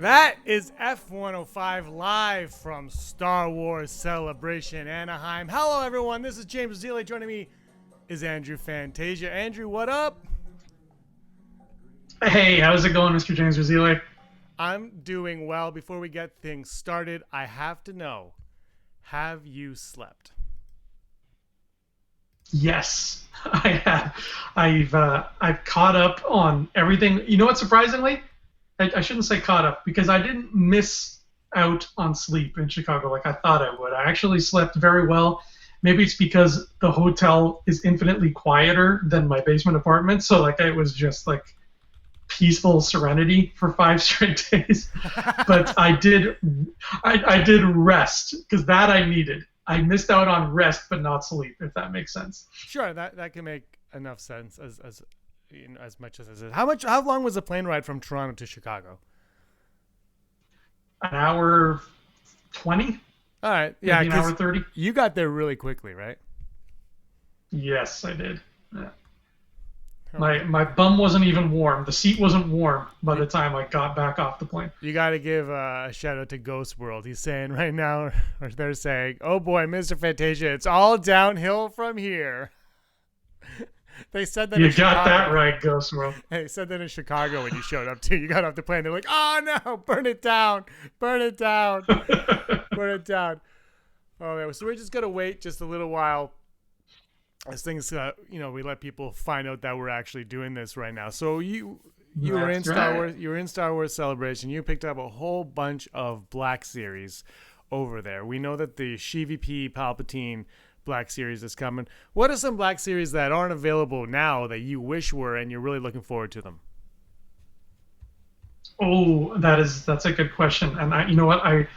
That is F105 live from Star Wars Celebration Anaheim. Hello, everyone. This is James Zele. Joining me is Andrew Fantasia. Andrew, what up? Hey, how's it going, Mr. James Zele? I'm doing well. Before we get things started, I have to know, have you slept? Yes, I have. I've caught up on everything. You know what? Surprisingly, I shouldn't say caught up because I didn't miss out on sleep in Chicago like I thought I would. I actually slept very well. Maybe it's because the hotel is infinitely quieter than my basement apartment, so like it was just like peaceful serenity for 5 straight days. But I did rest because that I needed. I missed out on rest but not sleep, if that makes sense. Sure, that can make enough sense as you know, as much as it is. How long was the plane ride from Toronto to Chicago? An hour 20? All right, yeah, Maybe an hour 30? You got there really quickly, right? Yes, I did. Yeah. My bum wasn't even warm. The seat wasn't warm by the time I got back off the plane. You got to give a shout out to Ghost World. He's saying right now, or they're saying, "Oh boy, Mr. Fantasia, it's all downhill from here." They said that. You got that right, Ghost World. They said that in Chicago when you showed up too. You got off the plane. They're like, "Oh no, burn it down, burn it down, burn it down." Oh, yeah. So we're just gonna wait just a little while. As things, we let people find out that we're actually doing this right now. So you were in Star Wars. You were in Star Wars Celebration. You picked up a whole bunch of Black Series over there. We know that the SheVP Palpatine Black Series is coming. What are some Black Series that aren't available now that you wish were, and you're really looking forward to them? Oh, that's a good question. And you know what? I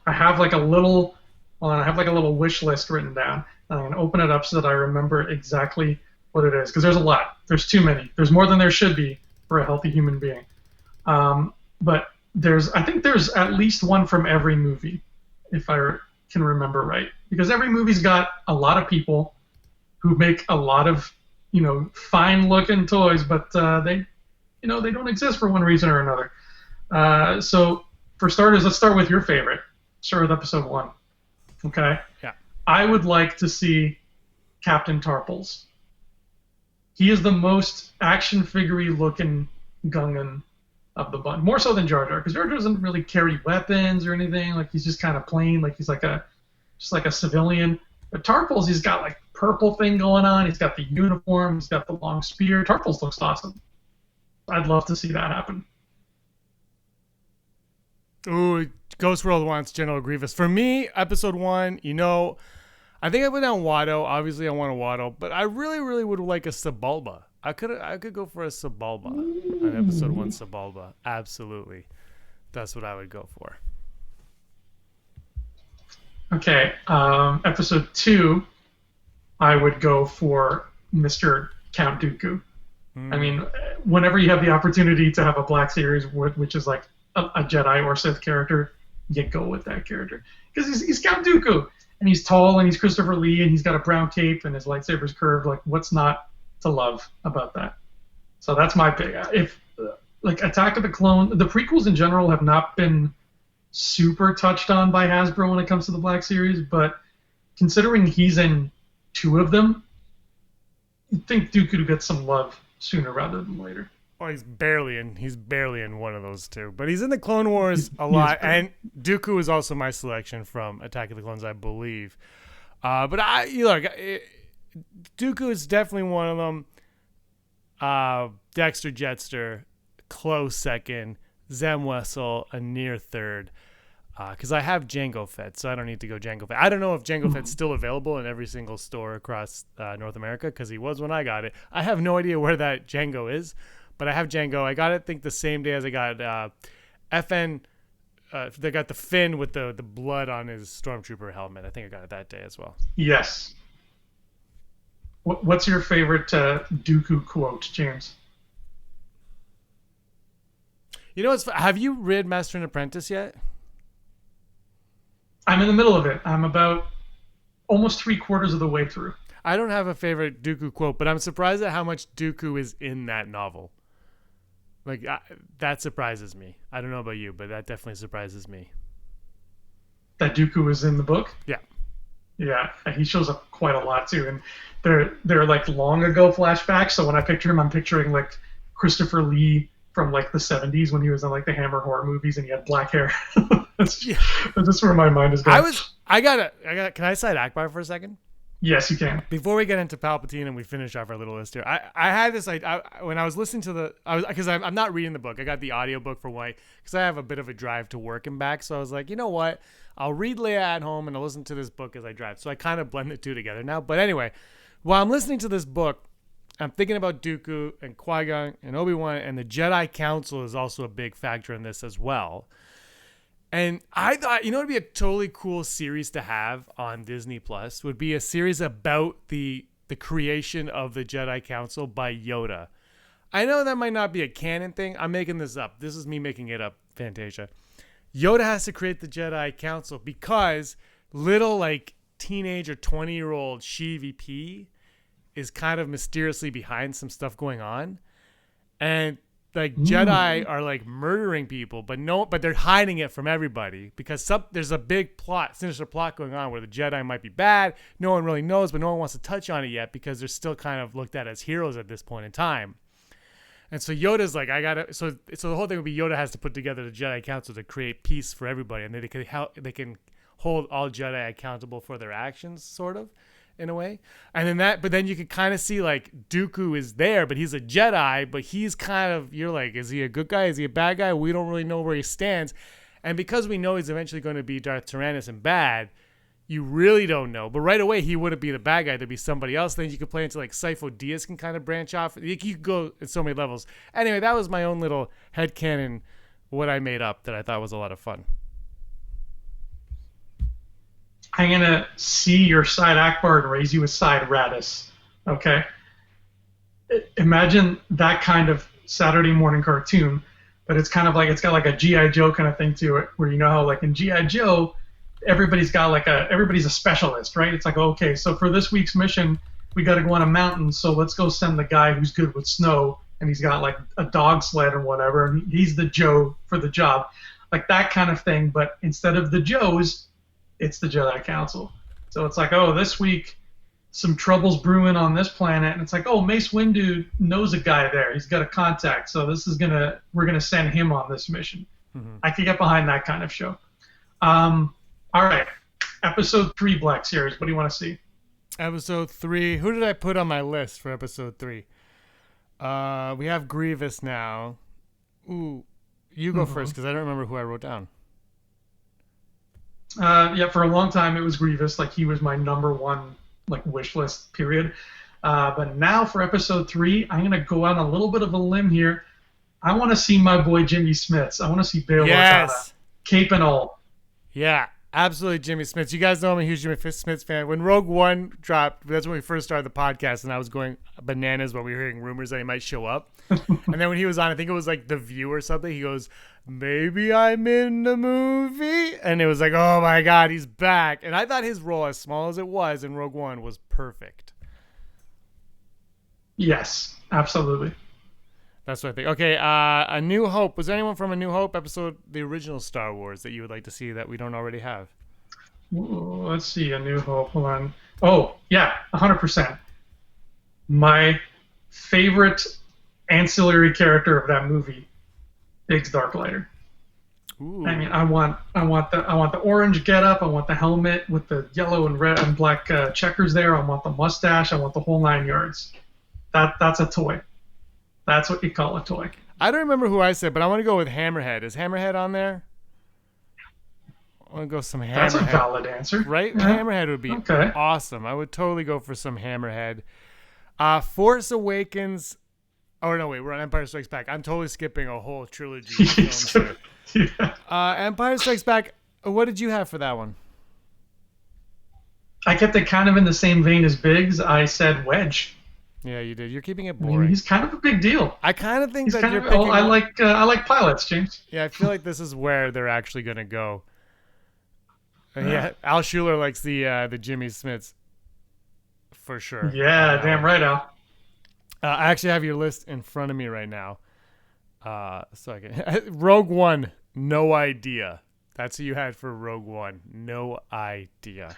have like a little, I have like a little wish list written down. I'm going to open it up so that I remember exactly what it is, because there's a lot. There's too many. There's more than there should be for a healthy human being. But I think there's at least one from every movie, if I can remember right, because every movie's got a lot of people who make a lot of, fine-looking toys, but they don't exist for one reason or another. So for starters, let's start with your favorite. Start with Episode 1. Okay. Yeah. I would like to see Captain Tarpals. He is the most action figure-y looking Gungan of the bunch, more so than Jar Jar, because Jar Jar doesn't really carry weapons or anything. Like he's just kind of plain, like he's just like a civilian. But Tarpals, he's got like purple thing going on. He's got the uniform. He's got the long spear. Tarpals looks awesome. I'd love to see that happen. Ooh, Ghost World wants General Grievous. For me, Episode 1, I think I put down Watto. Obviously, I want a Watto, but I really, really would like a Sebulba. I could go for a Sebulba. An Episode 1 Sebulba. Absolutely. That's what I would go for. Okay. Episode 2, I would go for Mr. Count Dooku. I mean, whenever you have the opportunity to have a Black Series, which is like a Jedi or Sith character, you go with that character. Because he's Count Dooku. And he's tall, and he's Christopher Lee, and he's got a brown cape, and his lightsaber's curved. Like, what's not to love about that? So that's my pick. If Attack of the Clone, the prequels in general have not been super touched on by Hasbro when it comes to the Black Series, but considering he's in 2 of them, you'd think Dooku would get some love sooner rather than later. Well, he's barely in one of those 2, but he's in the Clone Wars a lot, and Dooku is also my selection from Attack of the Clones, I believe. But Dooku is definitely one of them. Dexter Jetster, close second. Zem Wessel, a near third. Because I have Jango Fett, so I don't need to go Jango Fett. I don't know if Jango Fett's still available in every single store across North America, because he was when I got it. I have no idea where that Jango is. But I have Jango. I got it, I think, the same day as I got FN. They got the Finn with the blood on his Stormtrooper helmet. I think I got it that day as well. Yes. What's your favorite Dooku quote, James? Have you read Master and Apprentice yet? I'm in the middle of it. I'm about almost 3/4 of the way through. I don't have a favorite Dooku quote, but I'm surprised at how much Dooku is in that novel. Like that surprises me. I don't know about you, but that definitely surprises me. That Dooku was in the book. Yeah. Yeah, he shows up quite a lot too, and they're like long ago flashbacks. So when I picture him, I'm picturing like Christopher Lee from like the '70s when he was in like the Hammer horror movies and he had black hair. that's just where my mind is going. I got. Can I cite Akbar for a second? Yes, you can. Before we get into Palpatine and we finish off our little list here, I had this like when I was listening to because I'm not reading the book. I got the audiobook for why because I have a bit of a drive to work and back. So I was like, you know what? I'll read Leia at home and I'll listen to this book as I drive. So I kind of blend the two together now. But anyway, while I'm listening to this book, I'm thinking about Dooku and Qui-Gon and Obi-Wan, and the Jedi Council is also a big factor in this as well. And I thought, it'd be a totally cool series to have on Disney Plus would be a series about the creation of the Jedi Council by Yoda. I know that might not be a canon thing. I'm making this up. This is me making it up, Fantasia. Yoda has to create the Jedi Council because little like teenage or 20-year-old Sheevy P is kind of mysteriously behind some stuff going on. And like Jedi are like murdering people, but they're hiding it from everybody because there's a big sinister plot going on where the Jedi might be bad. No one really knows, but no one wants to touch on it yet because they're still kind of looked at as heroes at this point in time. And so Yoda's like, so the whole thing would be Yoda has to put together the Jedi Council to create peace for everybody, and then they can hold all Jedi accountable for their actions, sort of. In a way, and then you can kind of see like Dooku is there, but he's a Jedi, but he's kind of, you're like, is he a good guy? Is he a bad guy? We don't really know where he stands, and because we know he's eventually going to be Darth Tyrannus and bad, you really don't know. But right away, he wouldn't be the bad guy; there'd be somebody else. Then you could play into like Sifo Dyas can kind of branch off. You could go at so many levels. Anyway, that was my own little headcanon, what I made up that I thought was a lot of fun. I'm going to see your side Akbar and raise you a side Radis. Okay? Imagine that kind of Saturday morning cartoon, but it's kind of like, it's got like a G.I. Joe kind of thing to it, where you know how like in G.I. Joe, everybody's a specialist, right? It's like, okay, so for this week's mission, we got to go on a mountain, so let's go send the guy who's good with snow, and he's got like a dog sled or whatever, and he's the Joe for the job. Like that kind of thing, but instead of the Joes, it's the Jedi Council. So it's like, oh, this week some trouble's brewing on this planet, and it's like, oh, Mace Windu knows a guy there. He's got a contact, so we're gonna send him on this mission. Mm-hmm. I could get behind that kind of show. All right, Episode 3 Black Series. What do you want to see? Episode 3. Who did I put on my list for Episode 3? We have Grievous now. Ooh, you go first because I don't remember who I wrote down. Yeah, for a long time it was Grievous. Like he was my number one like wish list period. But now for Episode 3, I'm gonna go on a little bit of a limb here. I want to see my boy Jimmy Smits. I want to see Bail Organa, cape and all. Yeah, absolutely, Jimmy Smits. You guys know I'm a huge Jimmy Smits fan. When Rogue One dropped, that's when we first started the podcast, and I was going bananas when we were hearing rumors that he might show up. And then when he was on, I think it was like The View or something, he goes, maybe I'm in the movie. And it was like, oh my God, he's back. And I thought his role, as small as it was in Rogue One, was perfect. Yes, absolutely. That's what I think. Okay, A New Hope. Was there anyone from A New Hope episode, the original Star Wars, that you would like to see that we don't already have? Ooh, let's see, A New Hope. Hold on. Oh, yeah, 100%. My favorite ancillary character of that movie, Biggs Darklighter. Ooh. I mean, I want the orange getup. I want the helmet with the yellow and red and black checkers there. I want the mustache. I want the whole 9 yards. That's a toy. That's what you call a toy. I don't remember who I said, but I want to go with Hammerhead. Is Hammerhead on there? I want to go some Hammerhead. That's a valid answer. Right? Yeah. Hammerhead would be awesome. I would totally go for some Hammerhead. Force Awakens. Oh, no, wait. We're on Empire Strikes Back. I'm totally skipping a whole trilogy of films here. Yeah. Empire Strikes Back. What did you have for that one? I kept it kind of in the same vein as Biggs. I said Wedge. Yeah, you did. You're keeping it boring. I mean, he's kind of a big deal. I kind of think that you're picking... I like pilots, James. Yeah, I feel like this is where they're actually going to go. And yeah, Al Schuler likes the Jimmy Smits for sure. Yeah, damn right, Al. I actually have your list in front of me right now. So I can Rogue One. No idea. That's who you had for Rogue One. No idea.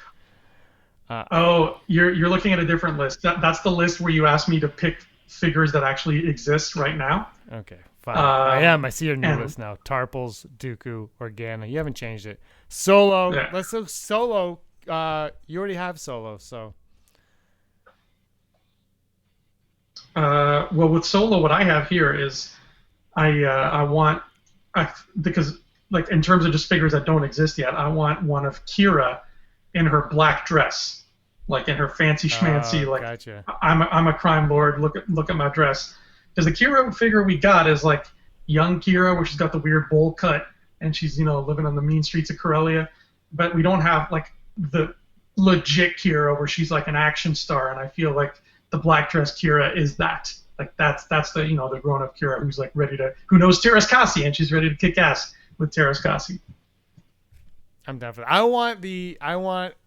Oh, you're looking at a different list. That's the list where you asked me to pick figures that actually exist right now. Okay, fine. I am. I see your new and list now. Tarpals, Dooku, Organa. You haven't changed it. Solo. Yeah. Let's do Solo. You already have Solo, so. Well, with Solo, what I have here is I want because like in terms of just figures that don't exist yet, I want one of Kira in her black dress, like in her fancy schmancy, like gotcha. I'm a crime lord. Look at my dress. Because the Kira figure we got is like young Kira, where she's got the weird bowl cut and she's living on the mean streets of Corellia, but we don't have like the legit Kira where she's like an action star, and I feel like the black dress Kira is that. Like that's the the grown up Kira who's like who knows Terras Kasi, and she's ready to kick ass with Terras Kasi. I'm down for that. I want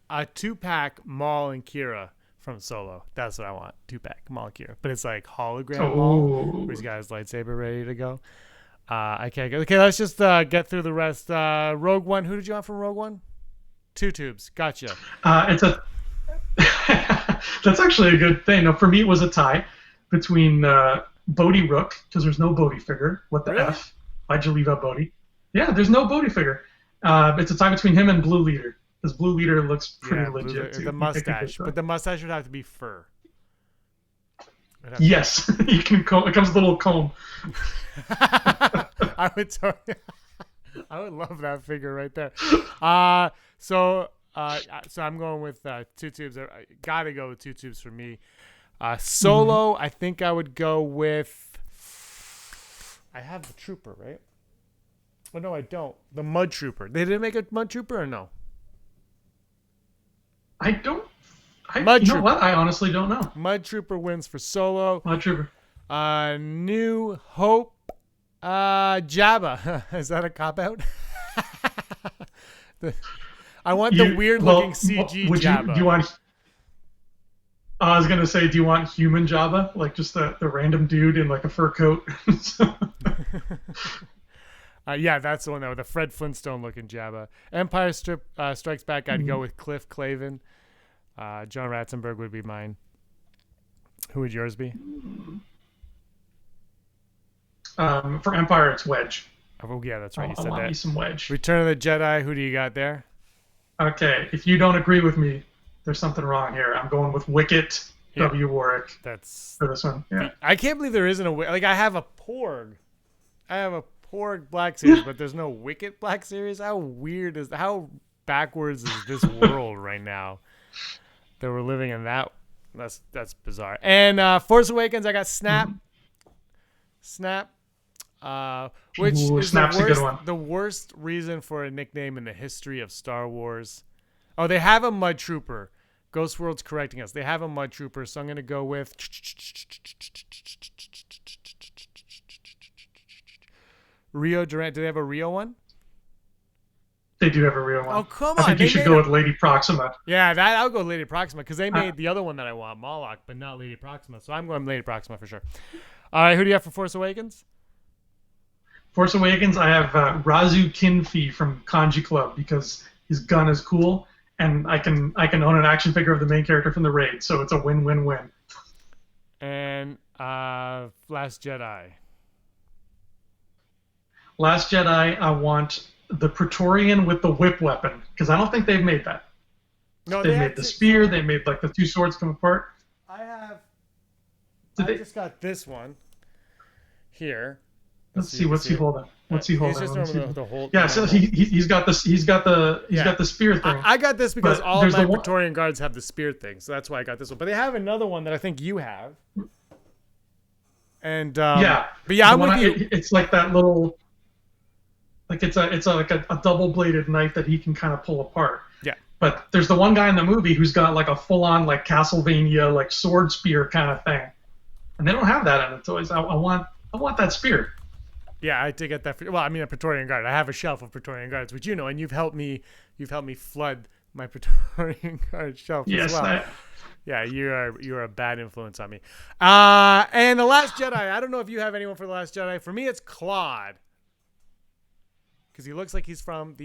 a 2-pack Maul and Kira from Solo. That's what I want. 2-pack Maul and Kira. But it's like hologram Maul, where he's got his lightsaber ready to go. I can't go. Okay, let's just get through the rest. Rogue One. Who did you want from Rogue One? 2 tubes. Gotcha. It's a that's actually a good thing. Now, for me, it was a tie between Bodhi Rook, because there's no Bodhi figure. What the Really? F? Why'd you leave out Bodhi? Yeah, there's no Bodhi figure. It's a tie between him and Blue Leader, because Blue Leader looks pretty legit too. The mustache, but the mustache would have to be fur. Yes, you can comb. It comes with a little comb. I would love that figure right there. So I'm going with 2 tubes. I gotta go with 2 tubes for me. Solo, I think I would go with. I have the Trooper, right? Oh no, I don't. The Mud Trooper. They didn't make a Mud Trooper or no? I don't. Mud you know Trooper. what? I honestly don't know. Mud Trooper wins for Solo. Mud Trooper. New Hope. Jabba. Is that a cop out? I want the weird looking CG Jabba. Do you want? I was gonna say, do you want human Jabba, like just the random dude in like a fur coat? Yeah, that's the one though, the Fred Flintstone looking Jabba. Empire Strikes Back. I'd go with Cliff Clavin. John Ratzenberg would be mine. Who would yours be? For Empire, it's Wedge. Oh yeah, that's right. You said I want that. me some Wedge. Return of the Jedi. Who do you got there? Okay, if you don't agree with me, there's something wrong here. I'm going with Wicket W. Warwick. That's for this one. Yeah. I can't believe there isn't a like. I have a Porg. I have a Porg Black Series, but there's no Wicket Black Series. How backwards is this world right now that we're living in? That's bizarre. And Force Awakens, I got Snap. Which is the worst reason for a nickname in the history of Star Wars. Oh, they have a Mud Trooper. Ghost World's correcting us. They have a Mud Trooper, so I'm going to go with Rio Durant. Do they have a Rio one? They do have a real one. Oh, come on. I think you should go with Lady Proxima. Yeah, I'll go Lady Proxima, because they made the other one that I want, Moloch, but not Lady Proxima. So I'm going Lady Proxima for sure. All right, who do you have for Force Awakens? Force Awakens, I have Razu Kinfi from Kanji Club, because his gun is cool, and I can own an action figure of the main character from the raid, so it's a win-win-win. And Last Jedi. Last Jedi, I want the Praetorian with the whip weapon, because I don't think they've made that. No, they made the spear. They made like the 2 swords come apart. I just got this one here. Let's see. What's he holding? What's he holding? Yeah, so he's got the spear thing. I got this because all of my Praetorian guards have the spear thing, so that's why I got this one. But they have another one that I think you have. And yeah, but yeah, I'm with you. It's like that little. Like it's like a double-bladed knife that he can kind of pull apart. Yeah. But there's the one guy in the movie who's got like a full-on like Castlevania like sword spear kind of thing, and they don't have that in the toys. I want that spear. Yeah, I did get that. Well, I mean, a Praetorian Guard. I have a shelf of Praetorian Guards, which and you've helped me flood my Praetorian Guard shelf Yes, as well. Yeah, you're a bad influence on me. And The Last Jedi. I don't know if you have anyone for The Last Jedi. For me, it's Claude, because he looks like he's from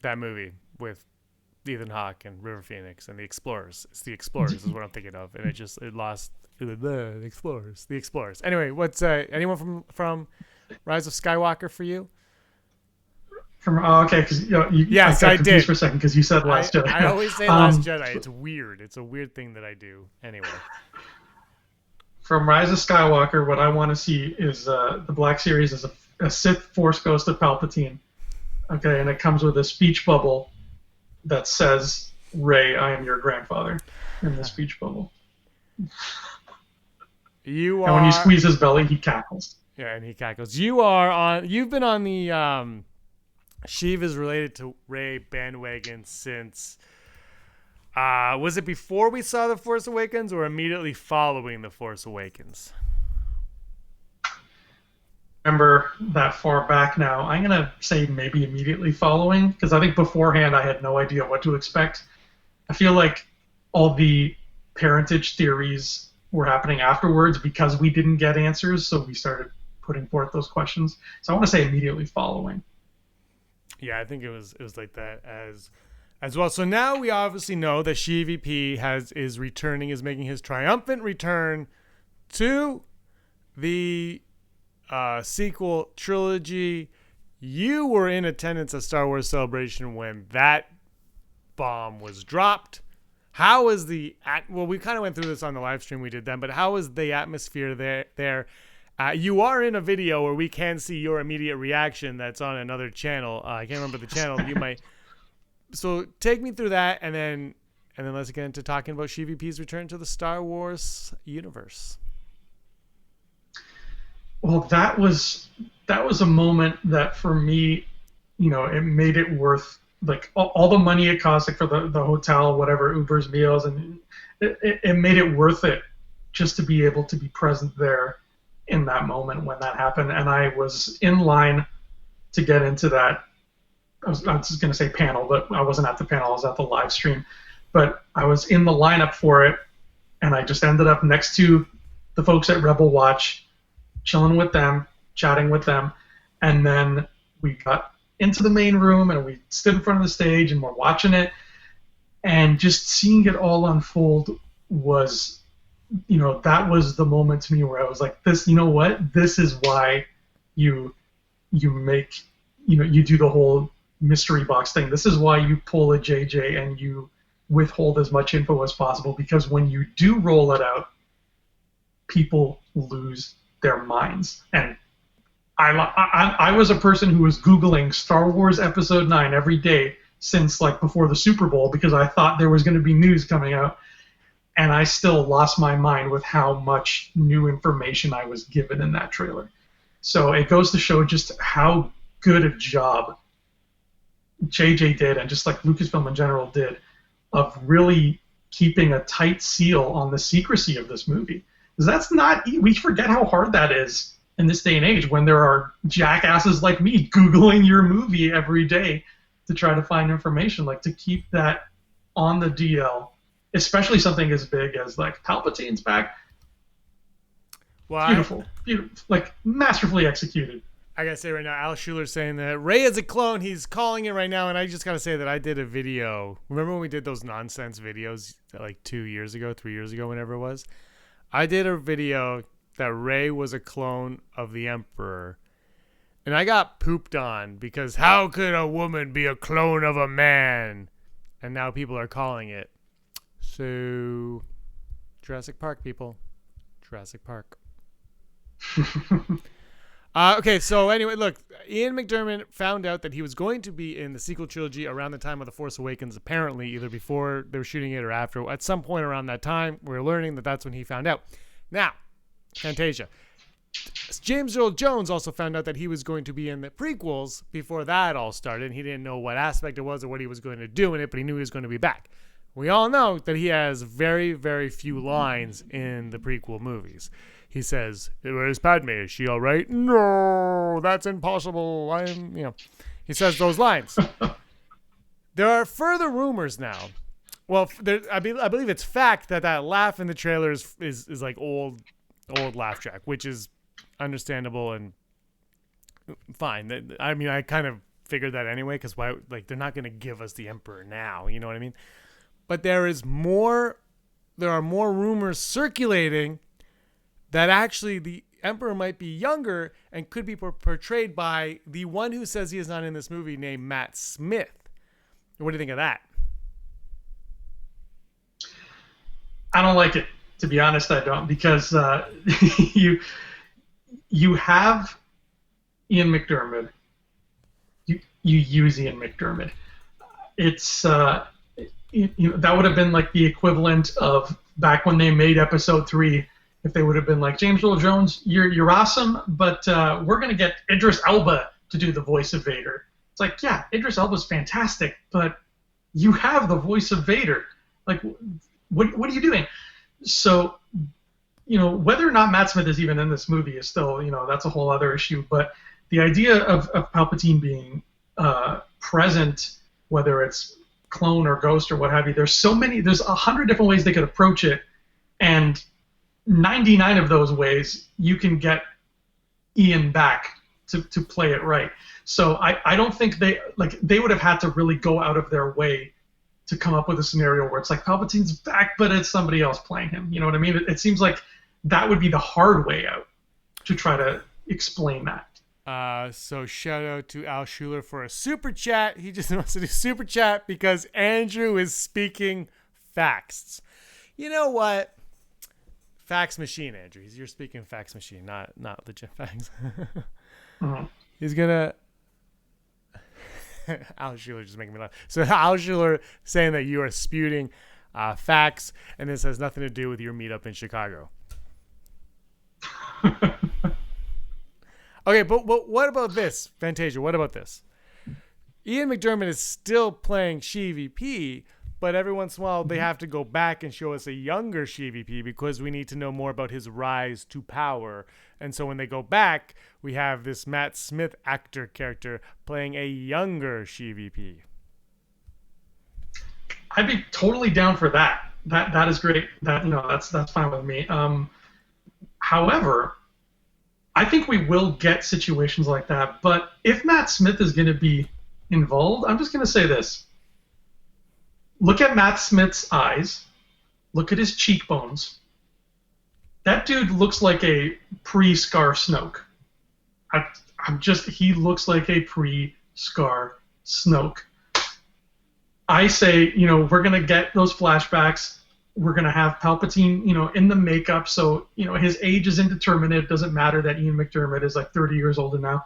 that movie with Ethan Hawke and River Phoenix and the Explorers. It's the Explorers is what I'm thinking of, and it lost the Explorers. Anyway, what's anyone from Rise of Skywalker for you? Okay, because yes, I got I confused did for a second because you said Last Jedi. I always say Last Jedi. It's weird. It's a weird thing that I do. Anyway, from Rise of Skywalker, what I want to see is the Black Series is a Sith Force Ghost of Palpatine. Okay, and it comes with a speech bubble that says, "Rey, I am your grandfather," in the speech bubble. And when you squeeze his belly, he cackles. Yeah, and he cackles. You've been on the Sheev is related to Rey bandwagon since was it before we saw The Force Awakens or immediately following The Force Awakens? Remember that far back now. I'm going to say maybe immediately following, because I think beforehand I had no idea what to expect. I feel like all the parentage theories were happening afterwards because we didn't get answers, so we started putting forth those questions. So I want to say immediately following. Yeah, I think it was like that as well. So now we obviously know that Sheev EP is returning, is making his triumphant return to the sequel trilogy. You were in attendance at Star Wars Celebration when that bomb was dropped. How is we kind of went through this on the live stream we did then, but how is the atmosphere there? You are in a video where we can see your immediate reaction that's on another channel. I can't remember the channel. You might. So take me through that, and then let's get into talking about Sheev EP's return to the Star Wars universe. Well, that was a moment that for me, it made it worth like all the money it cost, like for the hotel, whatever, Uber's meals, and it made it worth it just to be able to be present there in that moment when that happened. And I was in line to get into that. I was just going to say panel, but I wasn't at the panel. I was at the live stream. But I was in the lineup for it, and I just ended up next to the folks at Rebel Watch, chilling with them, chatting with them, and then we got into the main room, and we stood in front of the stage, and we're watching it, and just seeing it all unfold was, that was the moment to me where I was like, this, what? This is why you make, you do the whole mystery box thing. This is why you pull a JJ and you withhold as much info as possible, because when you do roll it out, people lose their minds. And I was a person who was Googling Star Wars Episode 9 every day since like before the Super Bowl, because I thought there was going to be news coming out, and I still lost my mind with how much new information I was given in that trailer. So it goes to show just how good a job JJ did, and just like Lucasfilm in general did, of really keeping a tight seal on the secrecy of this movie. Because that's not, we forget how hard that is in this day and age when there are jackasses like me Googling your movie every day to try to find information. Like, to keep that on the DL, especially something as big as like Palpatine's back. Well, beautiful, like masterfully executed. I gotta say right now, Al Schuler's saying that Rey is a clone. He's calling it right now, and I just gotta say that I did a video. Remember when we did those nonsense videos like 3 years ago, whenever it was? I did a video that Rey was a clone of the Emperor, and I got pooped on because how could a woman be a clone of a man? And now people are calling it. So, Jurassic Park, people. Jurassic Park. Okay, so anyway, look, Ian McDiarmid found out that he was going to be in the sequel trilogy around the time of The Force Awakens, apparently, either before they were shooting it or after. At some point around that time, we're learning that that's when he found out. Now, Fantasia. James Earl Jones also found out that he was going to be in the prequels before that all started. He didn't know what aspect it was or what he was going to do in it, but he knew he was going to be back. We all know that he has very, very few lines in the prequel movies. he says, "Where's Padme? Is she all right?" "No, that's impossible. He says those lines. There are further rumors now. Well, I believe it's fact that laugh in the trailer is like old laugh track, which is understandable and fine. I mean, I kind of figured that anyway, because why? Like, they're not going to give us the Emperor now. You know what I mean? But there are more rumors circulating that actually the Emperor might be younger and could be portrayed by the one who says he is not in this movie, named Matt Smith. What do you think of that? I don't like it. To be honest, I don't, because you have Ian McDiarmid. You use Ian McDiarmid. It's that would have been like the equivalent of back when they made Episode 3. If they would have been like, James Earl Jones, you're awesome, but we're gonna get Idris Elba to do the voice of Vader. It's like, yeah, Idris Elba's fantastic, but you have the voice of Vader. Like, what are you doing? So, whether or not Matt Smith is even in this movie is still, that's a whole other issue. But the idea of Palpatine being present, whether it's clone or ghost or what have you, there's 100 different ways they could approach it, and 99 of those ways you can get Ian back to play it right. So I don't think they would have had to really go out of their way to come up with a scenario where it's like Palpatine's back, but it's somebody else playing him. You know what I mean? It seems like that would be the hard way out to try to explain that. So shout out to Al Schuler for a super chat. He just wants to do super chat because Andrew is speaking facts. You know what? Fax machine, Andrew. You're speaking fax machine, not legit facts. He's gonna. Al Schuler just making me laugh. So Al Schuler saying that you are spewing facts, and this has nothing to do with your meetup in Chicago. Okay, but what about this, Fantasia? What about this? Ian McDiarmid is still playing SheVP, but every once in a while they have to go back and show us a younger SheVP because we need to know more about his rise to power. And so when they go back, we have this Matt Smith actor character playing a younger SheVP. I'd be totally down for that. That is great. That's fine with me. However, I think we will get situations like that. But if Matt Smith is going to be involved, I'm just going to say this. Look at Matt Smith's eyes. Look at his cheekbones. That dude looks like a pre-Scar Snoke. He looks like a pre-Scar Snoke. I say, we're going to get those flashbacks. We're going to have Palpatine, in the makeup. So, his age is indeterminate. It doesn't matter that Ian McDiarmid is like 30 years old now.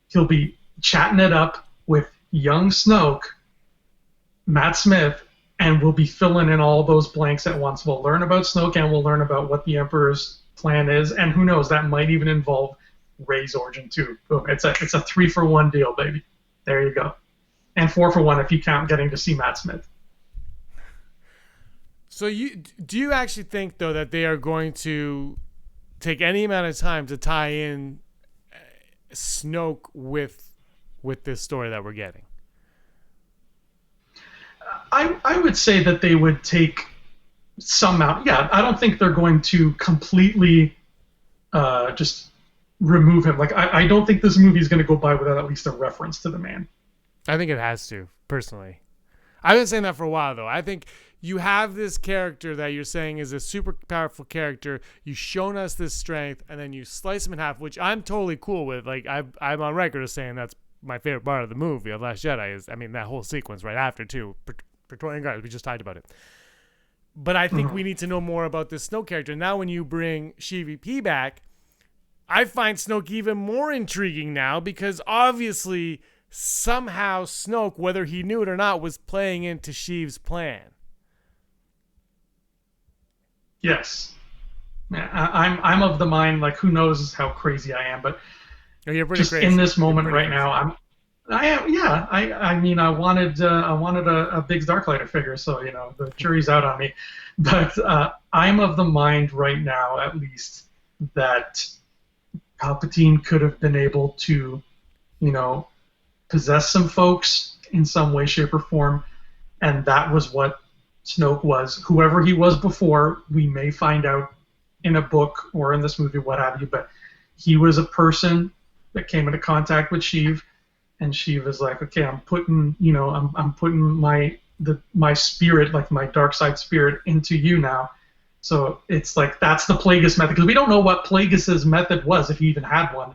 He'll be chatting it up with young Snoke, Matt Smith, and we'll be filling in all those blanks at once. We'll learn about Snoke, and we'll learn about what the Emperor's plan is, and who knows, that might even involve Rey's origin too. Boom! It's a 3-for-1 deal, baby. There you go, and 4-for-1 if you count getting to see Matt Smith. So do you actually think though that they are going to take any amount of time to tie in Snoke with this story that we're getting? I would say that they would take some out. Yeah, I don't think they're going to completely just remove him. Like, I don't think this movie is going to go by without at least a reference to the man. I think it has to, personally. I've been saying that for a while, though. I think you have this character that you're saying is a super powerful character. You've shown us this strength, and then you slice him in half, which I'm totally cool with. Like, I'm on record as saying that's my favorite part of the movie of Last Jedi is, that whole sequence right after, too. Praetorian Guards, we just talked about it. But I think we need to know more about this Snoke character. Now when you bring SheVP back, I find Snoke even more intriguing now because obviously somehow Snoke, whether he knew it or not, was playing into Sheev's plan. Yes. I'm of the mind, like, who knows how crazy I am, but you're pretty just crazy. In this moment right now, I am. Yeah. I wanted a big Darklighter figure, so the jury's out on me. But I'm of the mind right now, at least, that Palpatine could have been able to, you know, possess some folks in some way, shape, or form, and that was what Snoke was. Whoever he was before, we may find out in a book or in this movie, what have you, but he was a person that came into contact with Sheev, and Sheev is like, okay, I'm putting, I'm putting my spirit, like my dark side spirit, into you now. So it's like that's the Plagueis method, because we don't know what Plagueis's method was, if he even had one,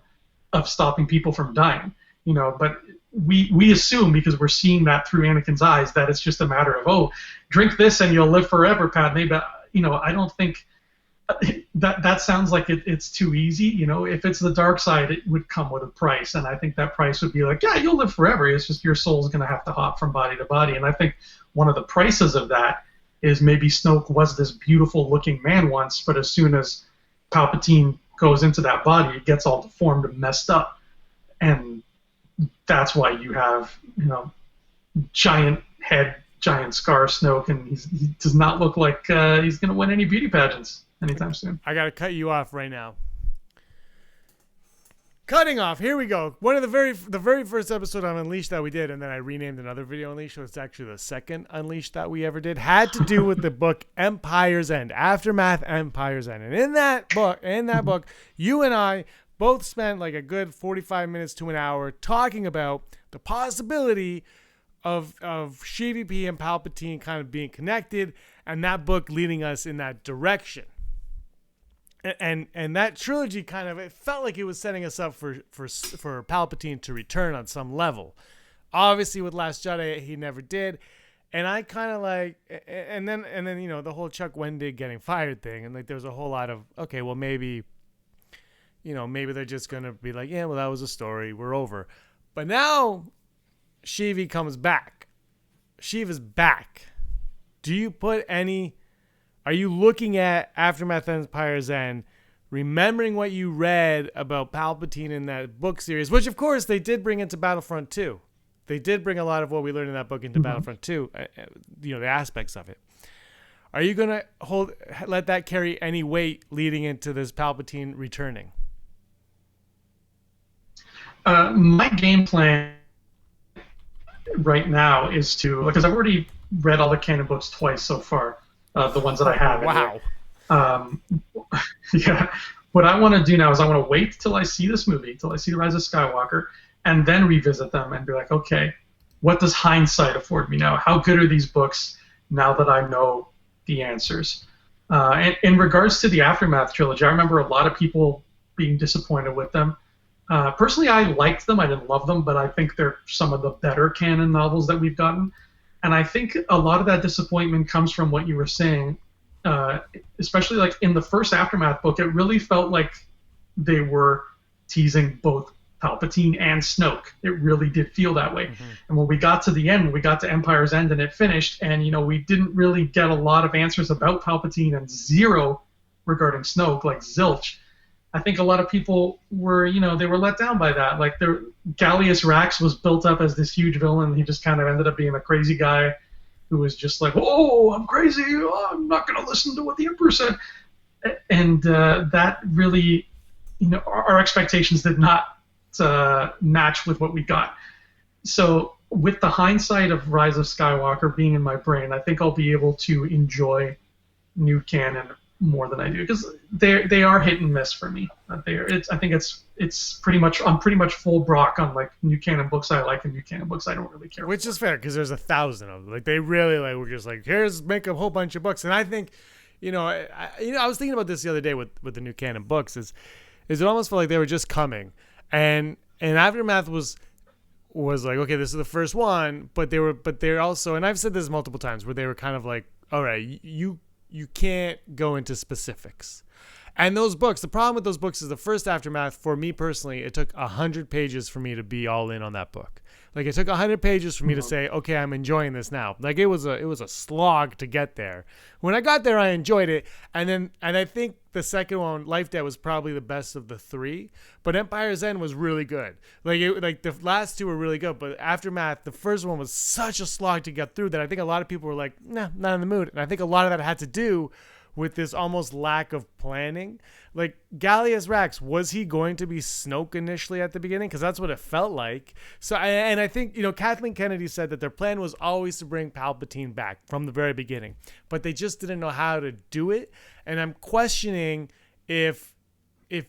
of stopping people from dying. But we assume, because we're seeing that through Anakin's eyes, that it's just a matter of, oh, drink this and you'll live forever, Padme. But I don't think that sounds like it's too easy. If it's the dark side, it would come with a price, and I think that price would be like, yeah, you'll live forever. It's just your soul's going to have to hop from body to body, and I think one of the prices of that is maybe Snoke was this beautiful looking man once, but as soon as Palpatine goes into that body, it gets all deformed and messed up, and that's why you have giant head, giant scar Snoke, and he does not look like he's going to win any beauty pageants anytime soon. I gotta cut you off right now. Cutting off. Here we go. One of the very first episode on Unleashed that we did, and then I renamed another video Unleashed, so it's actually the second Unleashed that we ever did, had to do with the book Empire's End, Aftermath, Empire's End, and in that book, you and I both spent like a good 45 minutes to an hour talking about the possibility of Sheev and Palpatine kind of being connected, and that book leading us in that direction. And that trilogy kind of, it felt like it was setting us up for Palpatine to return on some level. Obviously, with Last Jedi, he never did, and I kind of like, and then the whole Chuck Wendig getting fired thing, and like there was a whole lot of, okay, well maybe they're just gonna be like, yeah, well that was a story, we're over. But now Sheev comes back. Sheev is back. Do you put any? Are you looking at Aftermath Empire's End, remembering what you read about Palpatine in that book series, which of course they did bring into Battlefront 2. They did bring a lot of what we learned in that book into Battlefront 2, the aspects of it. Are you going to let that carry any weight leading into this Palpatine returning? My game plan right now is to, because I've already read all the canon books twice so far, the ones that I have. Wow. Yeah. What I want to do now is I want to wait till I see this movie, till I see The Rise of Skywalker, and then revisit them and be like, okay, what does hindsight afford me now? How good are these books now that I know the answers? And in regards to the Aftermath trilogy, I remember a lot of people being disappointed with them. Personally, I liked them. I didn't love them, but I think they're some of the better canon novels that we've gotten. And I think a lot of that disappointment comes from what you were saying, especially like in the first Aftermath book. It really felt like they were teasing both Palpatine and Snoke. It really did feel that way. And when we got to the end, when we got to Empire's End and it finished, and we didn't really get a lot of answers about Palpatine and zero regarding Snoke, like zilch. I think a lot of people were, they were let down by that. Like Gallius Rax was built up as this huge villain. He just kind of ended up being a crazy guy who was just like, oh, I'm crazy. Oh, I'm not going to listen to what the Emperor said. And that really, our expectations did not match with what we got. So with the hindsight of Rise of Skywalker being in my brain, I think I'll be able to enjoy new canon more than I do, because they are hit and miss for me. I think it's pretty much, I'm pretty much full Brock on like new canon books I like and new canon books I don't really care. Which is fair, because there's 1,000 of them. Like they really were just like, here's make a whole bunch of books. And I think, I was thinking about this the other day with the new canon books. Is it almost felt like they were just coming, and Aftermath was like, okay, this is the first one, but they're also, and I've said this multiple times, where they were kind of like, all right, you can't go into specifics. And those books, the problem with those books is the first Aftermath, for me personally, it took 100 pages for me to be all in on that book. Like it took 100 pages for me to say, okay, I'm enjoying this now. Like it was a slog to get there. When I got there, I enjoyed it. And I think the second one, Life Debt, was probably the best of the three. But Empire's End was really good. Like the last two were really good. But Aftermath, the first one was such a slog to get through that I think a lot of people were like, nah, not in the mood. And I think a lot of that had to do with this almost lack of planning. Like Gallius Rax, was he going to be Snoke initially at the beginning? Because that's what it felt like. So, and I think, Kathleen Kennedy said that their plan was always to bring Palpatine back from the very beginning, but they just didn't know how to do it. And I'm questioning if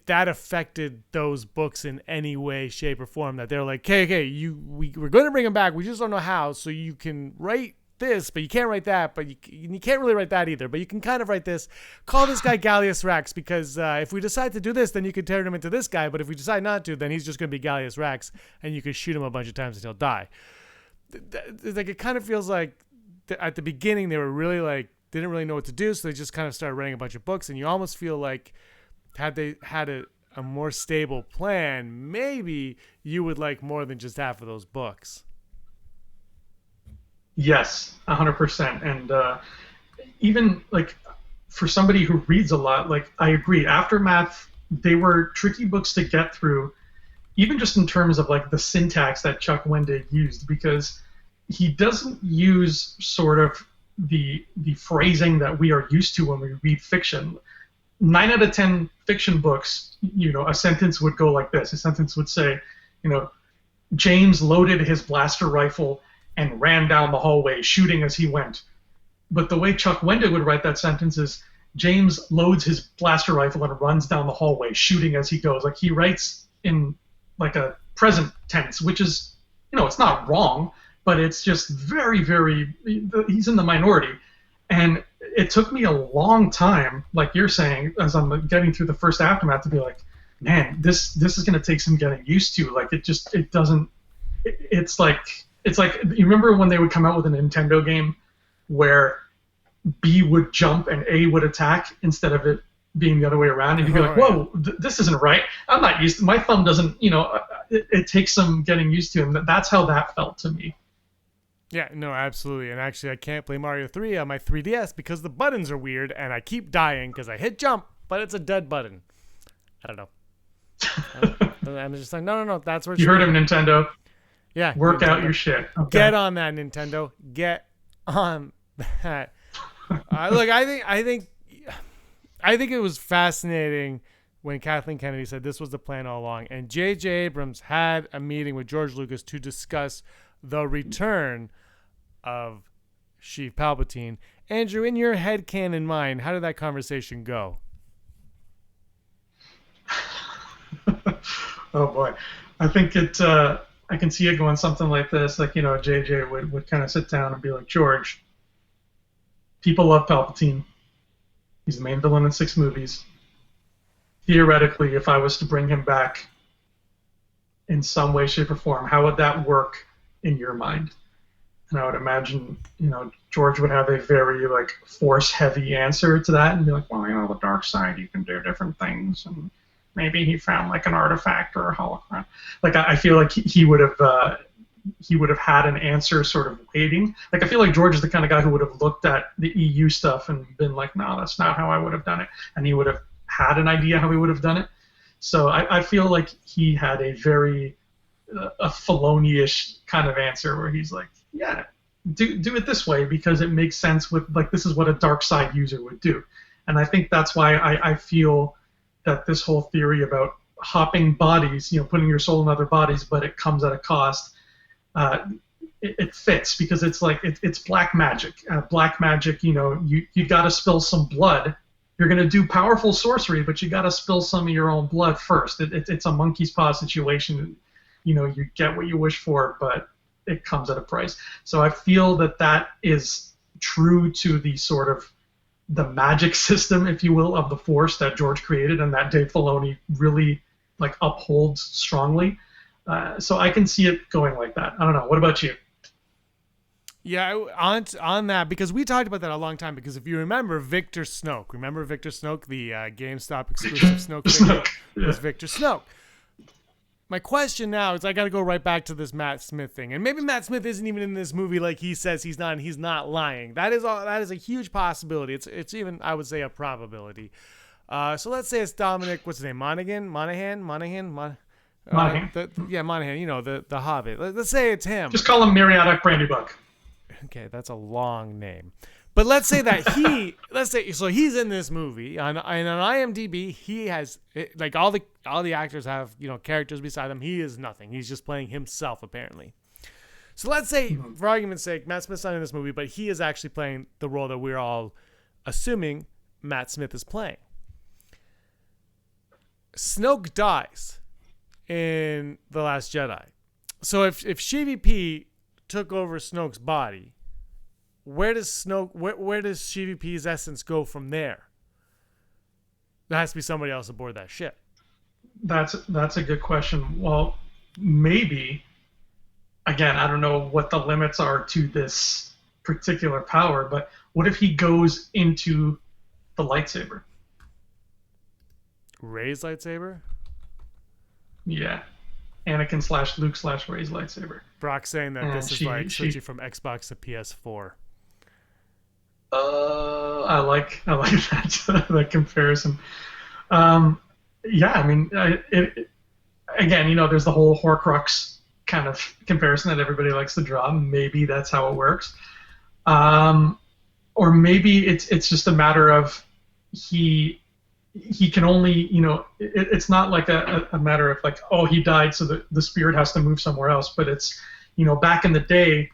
that affected those books in any way, shape, or form. That they're like, okay, we're going to bring him back. We just don't know how. So you can write this, but you can't write that, but you can't really write that either, but you can kind of write this. Call this guy Gallius Rax, because if we decide to do this, then you can turn him into this guy, but if we decide not to, then he's just going to be Gallius Rax, and you can shoot him a bunch of times until he'll die. Like, it kind of feels like at the beginning they were really like, didn't really know what to do, so they just kind of started writing a bunch of books, and you almost feel like had they had a more stable plan, maybe you would like more than just half of those books. Yes, 100%. And even like for somebody who reads a lot, like I agree. Aftermath, they were tricky books to get through, even just in terms of like the syntax that Chuck Wendig used, because he doesn't use sort of the phrasing that we are used to when we read fiction. 9 out of 10 fiction books, a sentence would go like this. A sentence would say, James loaded his blaster rifle and ran down the hallway, shooting as he went. But the way Chuck Wendig would write that sentence is, James loads his blaster rifle and runs down the hallway, shooting as he goes. Like, he writes in like a present tense, which is, it's not wrong, but it's just very, very, he's in the minority. And it took me a long time, like you're saying, as I'm getting through the first Aftermath, to be like, man, this is going to take some getting used to. Like, it's like, you remember when they would come out with a Nintendo game where B would jump and A would attack instead of it being the other way around, and you'd be like, whoa, this isn't right. I'm not used to, my thumb doesn't, it takes some getting used to, and that's how that felt to me. Yeah, no, absolutely. And actually, I can't play Mario 3 on my 3DS because the buttons are weird, and I keep dying because I hit jump, but it's a dead button. I don't know. I'm just like, no, that's where you heard him, Nintendo. Yeah, work Nintendo. Out your shit. Okay. Get on that, Nintendo. Get on that. Look, I think it was fascinating when Kathleen Kennedy said this was the plan all along, and J.J. Abrams had a meeting with George Lucas to discuss the return of Sheev Palpatine. Andrew, in your headcanon mind, how did that conversation go? Oh boy, I think I can see it going something like this. Like, JJ would kind of sit down and be like, George, people love Palpatine. He's the main villain in 6 movies. Theoretically, if I was to bring him back in some way, shape, or form, how would that work in your mind? And I would imagine, George would have a very like force-heavy answer to that, and be like, well, the dark side, you can do different things, and maybe he found like an artifact or a holocron. Like, I feel like he would have had an answer sort of waiting. Like, I feel like George is the kind of guy who would have looked at the EU stuff and been like, no, that's not how I would have done it, and he would have had an idea how he would have done it. So I feel like he had a very a Filoni-ish kind of answer where he's like, yeah, do it this way because it makes sense with, like, this is what a dark side user would do. And I think that's why I feel that this whole theory about hopping bodies, putting your soul in other bodies, but it comes at a cost, it fits because it's like it's black magic. Black magic, you got to spill some blood. You're going to do powerful sorcery, but you got to spill some of your own blood first. It's a monkey's paw situation. You get what you wish for, but it comes at a price. So I feel that is true to the sort of the magic system, if you will, of the Force that George created and that Dave Filoni really like upholds strongly. So I can see it going like that. I don't know. What about you? Yeah, on that, because we talked about that a long time, because if you remember Victor Snoke, the GameStop exclusive Snoke figure was Victor Snoke. My question now is, I got to go right back to this Matt Smith thing, and maybe Matt Smith isn't even in this movie like he says he's not, and he's not lying. That is a huge possibility. It's even, I would say, a probability. So let's say it's Dominic, what's his name, Monaghan. Monahan. Monahan, the Hobbit. Let's say it's him. Just call him Meriadoc Brandybuck. Okay, that's a long name. But let's say that so he's in this movie and on IMDb he has like all the actors have characters beside him. He is nothing. He's just playing himself apparently. So let's say for argument's sake, Matt Smith's not in this movie, but he is actually playing the role that we're all assuming Matt Smith is playing. Snoke dies in The Last Jedi. So if Sheevy P took over Snoke's body, where does Sheevy P's essence go from there? There has to be somebody else aboard that ship. That's a good question. Well, maybe, again, I don't know what the limits are to this particular power, but what if he goes into the lightsaber? Rey's lightsaber? Yeah. Anakin / Luke / Rey's lightsaber. Brock saying that this is like switching from Xbox to PS4. I like that comparison. Yeah, I mean, again, there's the whole Horcrux kind of comparison that everybody likes to draw. Maybe that's how it works, or maybe it's just a matter of he can only, it's not like a matter of like, oh, he died, so the spirit has to move somewhere else. But it's, back in the day,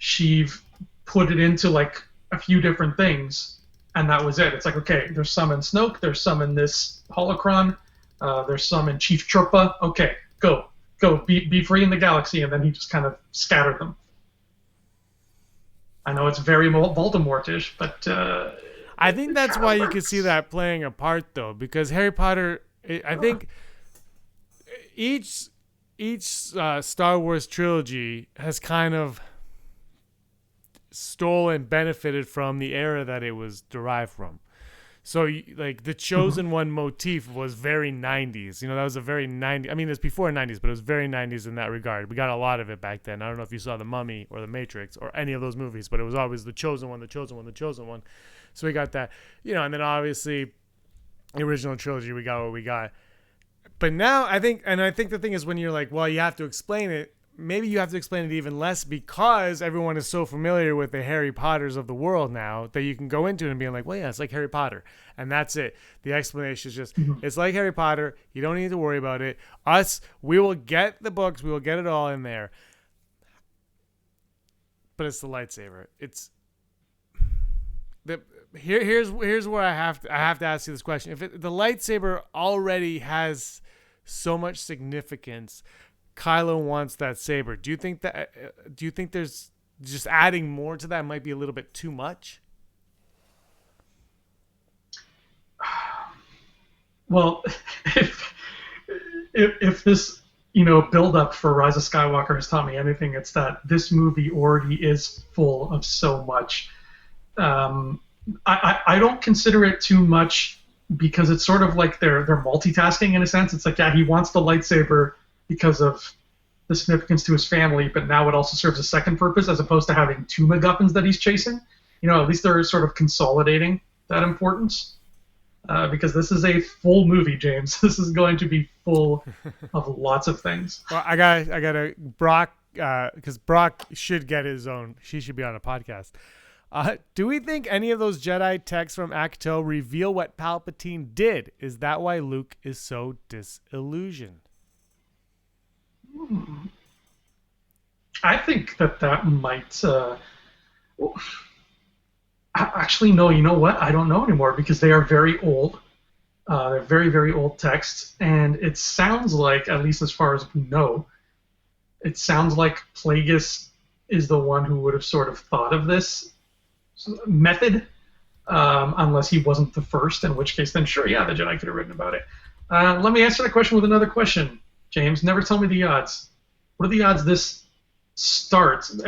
Sheev put it into like a few different things, and that was it. It's like, okay, there's some in Snoke, there's some in this holocron, there's some in Chief Troopa. Okay, go, be free in the galaxy, and then he just kind of scattered them. I know it's very Voldemort-ish, but I think that's why you could see that playing a part, though, because Harry Potter, I think each Star Wars trilogy has kind of stole and benefited from the era that it was derived from. So, like, the Chosen One motif was very 90s. That was a very 90s. I mean, it's before 90s, but it was very 90s in that regard. We got a lot of it back then. I don't know if you saw The Mummy or The Matrix or any of those movies, but it was always the Chosen One, the Chosen One, the Chosen One. So we got that, and then obviously the original trilogy, we got what we got. But now I think the thing is when you're like, well, you have to explain it, maybe you have to explain it even less because everyone is so familiar with the Harry Potters of the world now that you can go into it and be like, well, yeah, it's like Harry Potter. And that's it. The explanation is just, it's like Harry Potter. You don't need to worry about it. We will get the books. We will get it all in there. But it's the lightsaber. Here's where I have to ask you this question. If the lightsaber already has so much significance, Kylo wants that saber. Do you think there's just adding more to that might be a little bit too much? Well, if this build up for Rise of Skywalker has taught me anything, it's that this movie already is full of so much. I don't consider it too much because it's sort of like they're multitasking in a sense. It's like, yeah, he wants the lightsaber because of the significance to his family, but now it also serves a second purpose as opposed to having two MacGuffins that he's chasing. At least they're sort of consolidating that importance because this is a full movie, James. This is going to be full of lots of things. Well, I got Brock because Brock should get his own. She should be on a podcast. Do we think any of those Jedi texts from Acto reveal what Palpatine did? Is that why Luke is so disillusioned? I think that might... Actually, no, you know what? I don't know anymore because they are very old. They're very, very old texts. And it sounds like, at least as far as we know, it sounds like Plagueis is the one who would have sort of thought of this method, unless he wasn't the first, in which case then sure, yeah, the Jedi could have written about it. Let me answer that question with another question, James. Never tell me the odds. What are the odds this starts,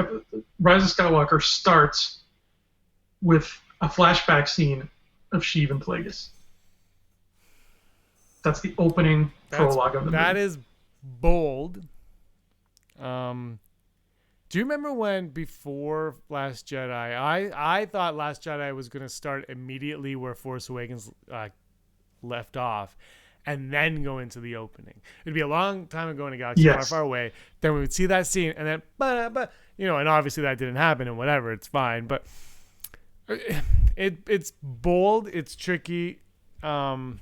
Rise of Skywalker starts with a flashback scene of Sheev and Plagueis? That's the opening prologue of the movie. That is bold. Do you remember when before Last Jedi, I thought Last Jedi was going to start immediately where Force Awakens left off and then go into the opening? It'd be a long time ago in a galaxy far, far away. Then we would see that scene and then, and obviously that didn't happen and whatever, it's fine. But It's bold. It's tricky. I'm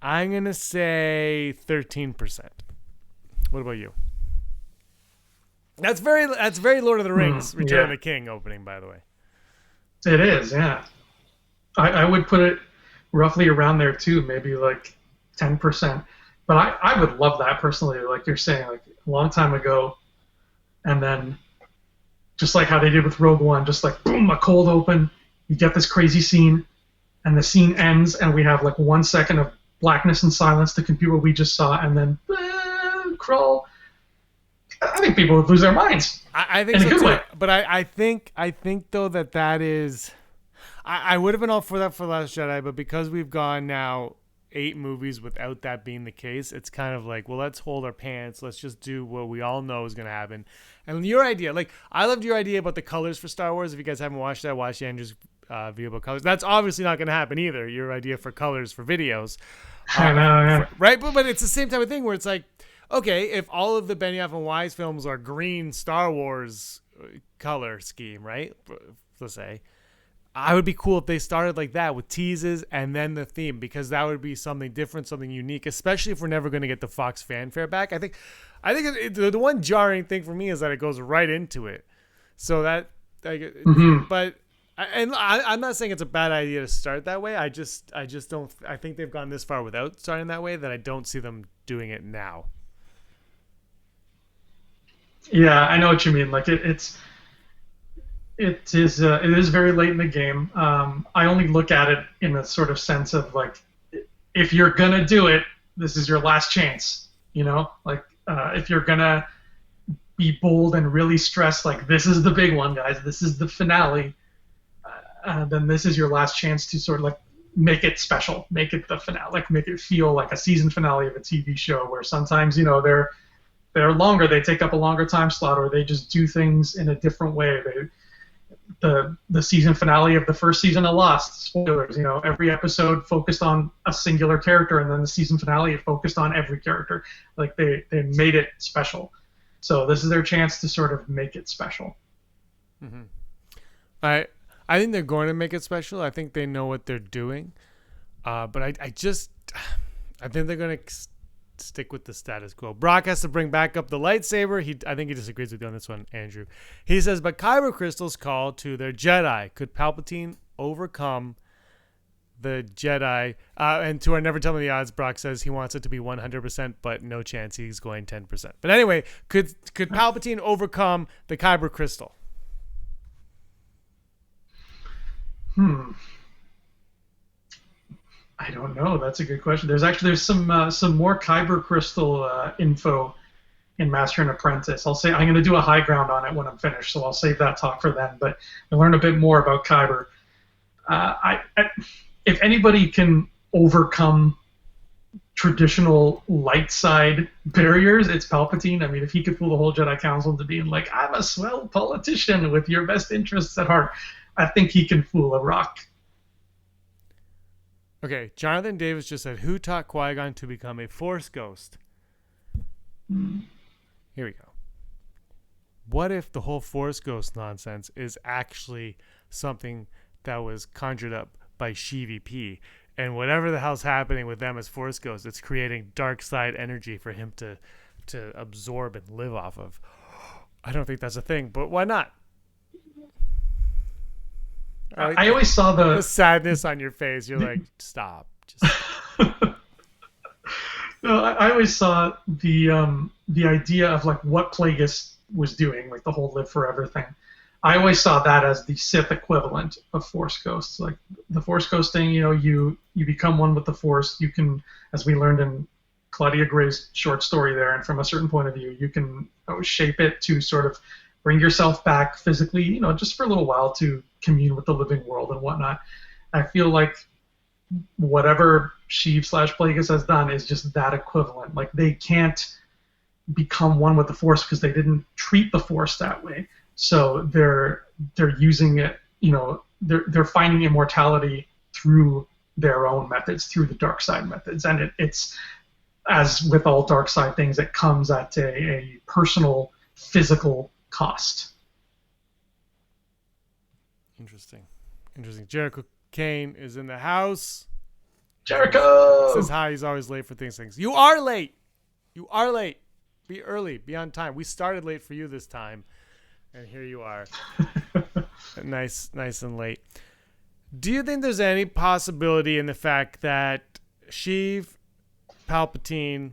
gonna say 13%. What about you? That's very Lord of the Rings, Return of the King opening, by the way. It is, yeah. I would put it roughly around there too, maybe like 10%. But I would love that personally, like you're saying, like a long time ago, and then just like how they did with Rogue One, just like boom, a cold open, you get this crazy scene, and the scene ends, and we have like 1 second of blackness and silence to compute what we just saw, and then crawl. I think people would lose their minds. I think so too. But I think though that is, I would have been all for that for Last Jedi, but because we've gone now 8 movies without that being the case, it's kind of like, well, let's hold our pants. Let's just do what we all know is going to happen. And your idea, like, I loved your idea about the colors for Star Wars. If you guys haven't watched that, watch Andrew's video about colors. That's obviously not going to happen either. Your idea for colors for videos. I know, yeah. Right? But it's the same type of thing where it's like, okay, if all of the Benioff and Weiss films are green Star Wars color scheme, right? Let's say. I would be cool if they started like that with teases and then the theme, because that would be something different, something unique, especially if we're never going to get the Fox fanfare back. I think the one jarring thing for me is that it goes right into it. So that, but I'm not saying it's a bad idea to start that way. I just don't. I think they've gone this far without starting that way that I don't see them doing it now. Yeah, I know what you mean. Like it is very late in the game. I only look at it in a sort of sense of like, if you're gonna do it, this is your last chance. You know, like if you're gonna be bold and really stress like this is the big one, guys. This is the finale. Then this is your last chance to sort of like make it special, make it the finale, like make it feel like a season finale of a TV show. Where sometimes they're longer, they take up a longer time slot, or they just do things in a different way. The season finale of the first season of Lost, spoilers, every episode focused on a singular character, and then the season finale it focused on every character. Like they made it special. So this is their chance to sort of make it special. Mm-hmm. I think they're going to make it special. I think they know what they're doing. But I think they're going to stick with the status quo. Brock has to bring back up the lightsaber. I think he disagrees with you on this one, Andrew. He says, but kyber crystals call to their Jedi. Could Palpatine overcome the Jedi? And to our Never Tell Me the Odds, Brock says he wants it to be 100%, but no chance he's going 10%. But anyway, could Palpatine overcome the kyber crystal? I don't know. That's a good question. There's some more kyber crystal info in Master and Apprentice. I'm going to do a high ground on it when I'm finished, so I'll save that talk for then. But I learned a bit more about kyber. If anybody can overcome traditional light side barriers, it's Palpatine. I mean, if he could fool the whole Jedi Council into being like, I'm a swell politician with your best interests at heart, I think he can fool a rock. Okay, Jonathan Davis just said, who taught Qui-Gon to become a Force ghost? Here we go. What if the whole Force ghost nonsense is actually something that was conjured up by SheVP, and whatever the hell's happening with them as Force ghosts, it's creating dark side energy for him to absorb and live off of? I don't think that's a thing, but why not? I always saw the sadness on your face. You're like, stop. Just... No, I always saw the idea of like what Plagueis was doing, like the whole live forever thing. I always saw that as the Sith equivalent of Force ghosts. Like the Force ghost thing, you become one with the Force. You can, as we learned in Claudia Gray's short story there, and from a certain point of view, you can shape it to sort of bring yourself back physically, just for a little while to commune with the living world and whatnot. I feel like whatever Sheev/Plagueis has done is just that equivalent. Like they can't become one with the Force because they didn't treat the Force that way. So they're using it, they're finding immortality through their own methods, through the dark side methods, and it's as with all dark side things, it comes at a personal, physical cost. Interesting. Jericho Kane is in the house. Jericho Says hi. He's always late for things. You are late. Be early. Be on time. We started late for you this time, and here you are. nice and late. Do you think there's any possibility in the fact that Sheev, Palpatine,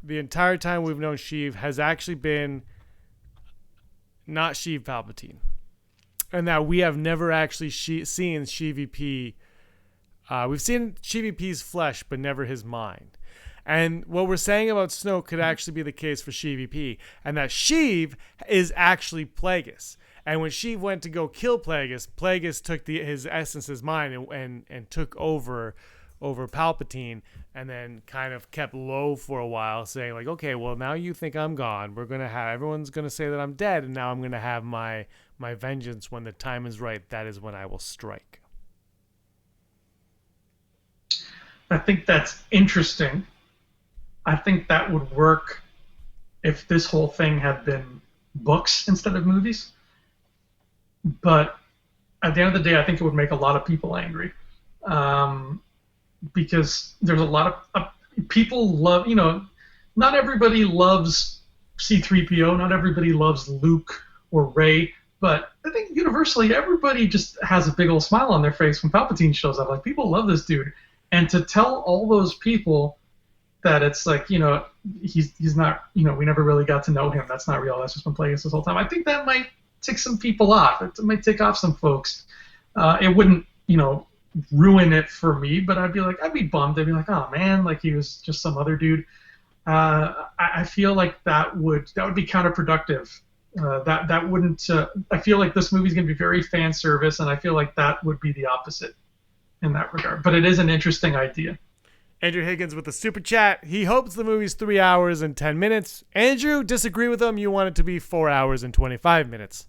the entire time we've known Sheev, has actually been not Sheev Palpatine, and that we have never actually seen Sheev? We've seen Sheev-P's flesh, but never his mind. And what we're saying about Snoke could actually be the case for Sheev, and that Sheev is actually Plagueis. And when Sheev went to go kill Plagueis, Plagueis took his essence, his mind, and took over Palpatine, and then kind of kept low for a while, saying like, okay, well, now you think I'm gone. Everyone's gonna say that I'm dead, and now I'm gonna have my vengeance when the time is right. That is when I will strike. I think that's interesting. I think that would work if this whole thing had been books instead of movies. But at the end of the day, I think it would make a lot of people angry. Because there's a lot of people love, not everybody loves C-3PO, not everybody loves Luke or Rey, but I think universally everybody just has a big old smile on their face when Palpatine shows up. Like, people love this dude. And to tell all those people that it's like, he's not, we never really got to know him. That's not real. That's just been Plagueis this whole time. I think that might tick some people off. It might tick off some folks. It wouldn't, ruin it for me, but I'd be bummed. I'd be like, oh man, like he was just some other dude. I feel like that would be counterproductive. That wouldn't. I feel like this movie's gonna be very fan service, and I feel like that would be the opposite in that regard. But it is an interesting idea. Andrew Higgins with the super chat. He hopes the movie's 3 hours and 10 minutes. Andrew, disagree with him. You want it to be 4 hours and 25 minutes.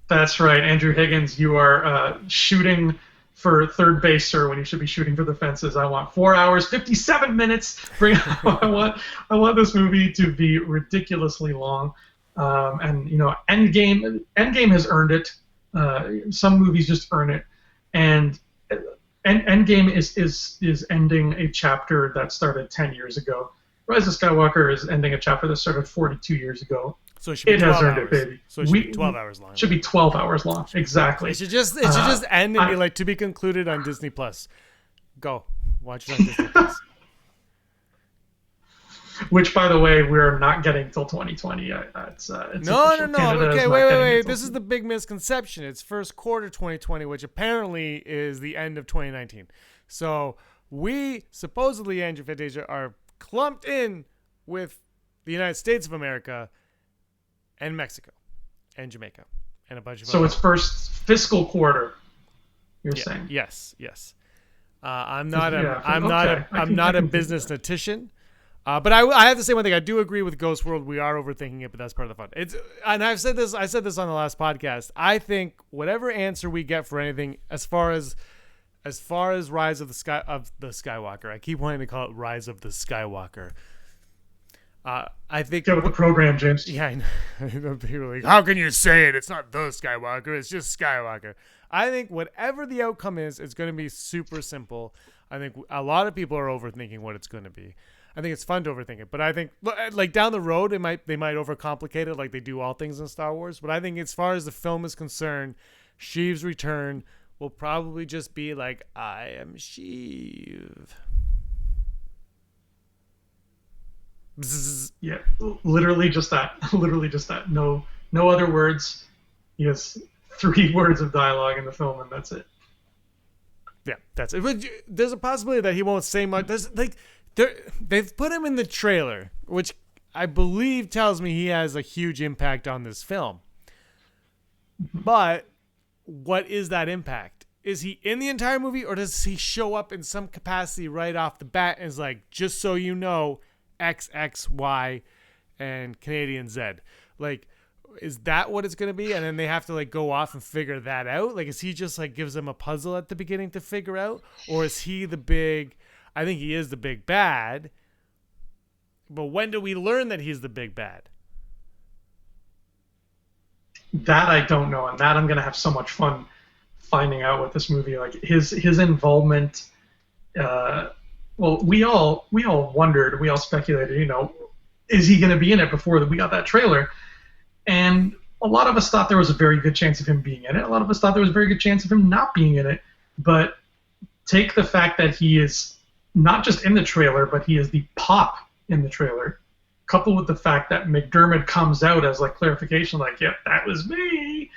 That's right, Andrew Higgins. You are shooting for third base, sir, when you should be shooting for the fences. I want 4 hours, 57 minutes. I want this movie to be ridiculously long. And Endgame has earned it. Some movies just earn it. And Endgame is ending a chapter that started 10 years ago. Rise of Skywalker is ending a chapter that started 42 years ago. So it should be 12 has earned hours. It, baby. So it should be 12 hours long. Should be 12 hours long. Exactly. It should just end and be like, to be concluded on Disney Plus. Go watch it on Disney Plus. Which, by the way, we're not getting till 2020. It's no. Canada Okay, wait. This is the big misconception. It's first quarter 2020, which apparently is the end of 2019. So we supposedly, Andrew Fantasia, are clumped in with the United States of America and Mexico and Jamaica and a bunch of. So it's first fiscal quarter. You're saying? Yes. I'm not a business statistician. But I have to say one thing. I do agree with Ghost World. We are overthinking it, but that's part of the fun. And I said this on the last podcast. I think whatever answer we get for anything, as far as Rise of the Skywalker, I keep wanting to call it Rise of the Skywalker. I think get with the program, James. Yeah, I know. People are like, how can you say it? It's not the Skywalker. It's just Skywalker. I think whatever the outcome is, it's going to be super simple. I think a lot of people are overthinking what it's going to be. I think it's fun to overthink it, but I think like down the road they might overcomplicate it like they do all things in Star Wars. But I think as far as the film is concerned, Sheev's return will probably just be like, I am Sheev. Bzzz. Yeah, literally just that. No other words. He has 3 words of dialogue in the film, and that's it. Yeah, that's it. But there's a possibility that he won't say much. They've put him in the trailer, which I believe tells me he has a huge impact on this film. But what is that impact? Is he in the entire movie, or does he show up in some capacity right off the bat and is like, just so you know, X, X, Y, and Canadian Z? Like, is that what it's going to be? And then they have to like go off and figure that out? Like, is he just like gives them a puzzle at the beginning to figure out? Or is he the big... I think he is the big bad. But when do we learn that he's the big bad? That I don't know, and that I'm going to have so much fun finding out with this movie, like his involvement. Well, we all wondered, we all speculated, is he going to be in it before we got that trailer? And a lot of us thought there was a very good chance of him being in it. A lot of us thought there was a very good chance of him not being in it. But take the fact that he is not just in the trailer, but he is the pop in the trailer, coupled with the fact that McDermott comes out as like clarification, like, yep, that was me,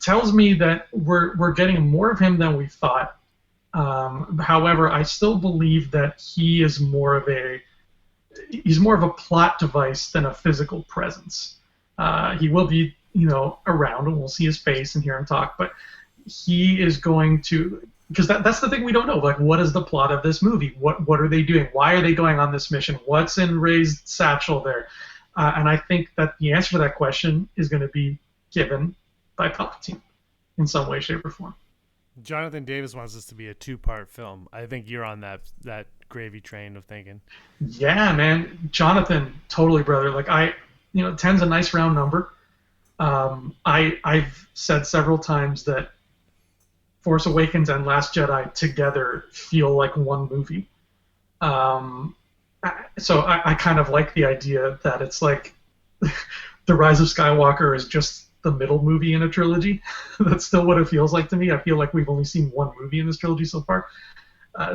tells me that we're getting more of him than we thought. However, I still believe that he is more of a plot device than a physical presence. He will be, around, and we'll see his face and hear him talk, but he is going to, because that's the thing we don't know. Like, what is the plot of this movie? What are they doing? Why are they going on this mission? What's in Rey's satchel there? And I think that the answer to that question is going to be given by Palpatine in some way, shape, or form. Jonathan Davis wants this to be a 2-part film. I think you're on that gravy train of thinking. Yeah, man. Jonathan, totally, brother. Like, 10's a nice round number. I've said several times that Force Awakens and Last Jedi together feel like one movie. So I kind of like the idea that it's like The Rise of Skywalker is just the middle movie in a trilogy. That's still what it feels like to me. I feel like we've only seen one movie in this trilogy so far.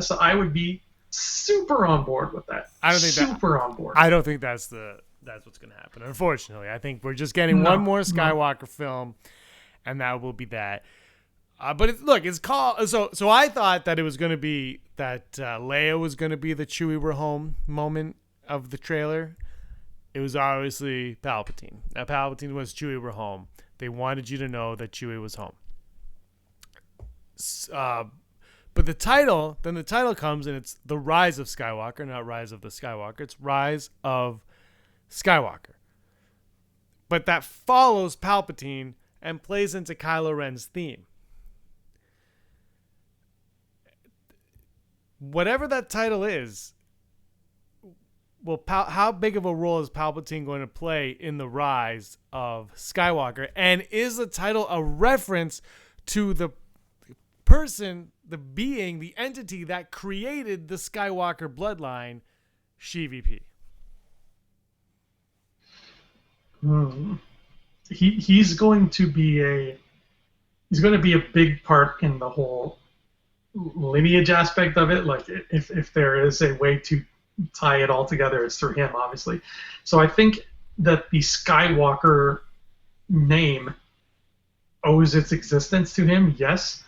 So I would be super on board with that. I don't think on board. I don't think that's what's going to happen. Unfortunately, I think we're just getting one more Skywalker film, and that will be that. But it's called. So I thought that it was going to be that Leia was going to be the Chewie we're home moment of the trailer. It was obviously Palpatine. Now, Palpatine was Chewie we're home. They wanted you to know that Chewie was home. But the title comes, and it's The Rise of Skywalker, not Rise of the Skywalker. It's Rise of Skywalker. But that follows Palpatine and plays into Kylo Ren's theme. Whatever that title is, well, how big of a role is Palpatine going to play in the rise of Skywalker? And is the title a reference to the person, the being, the entity that created the Skywalker bloodline, SHVP? He's going to be a big part in the whole lineage aspect of it. Like, if there is a way to tie it all together, it's through him, obviously. So I think that the Skywalker name owes its existence to him, yes.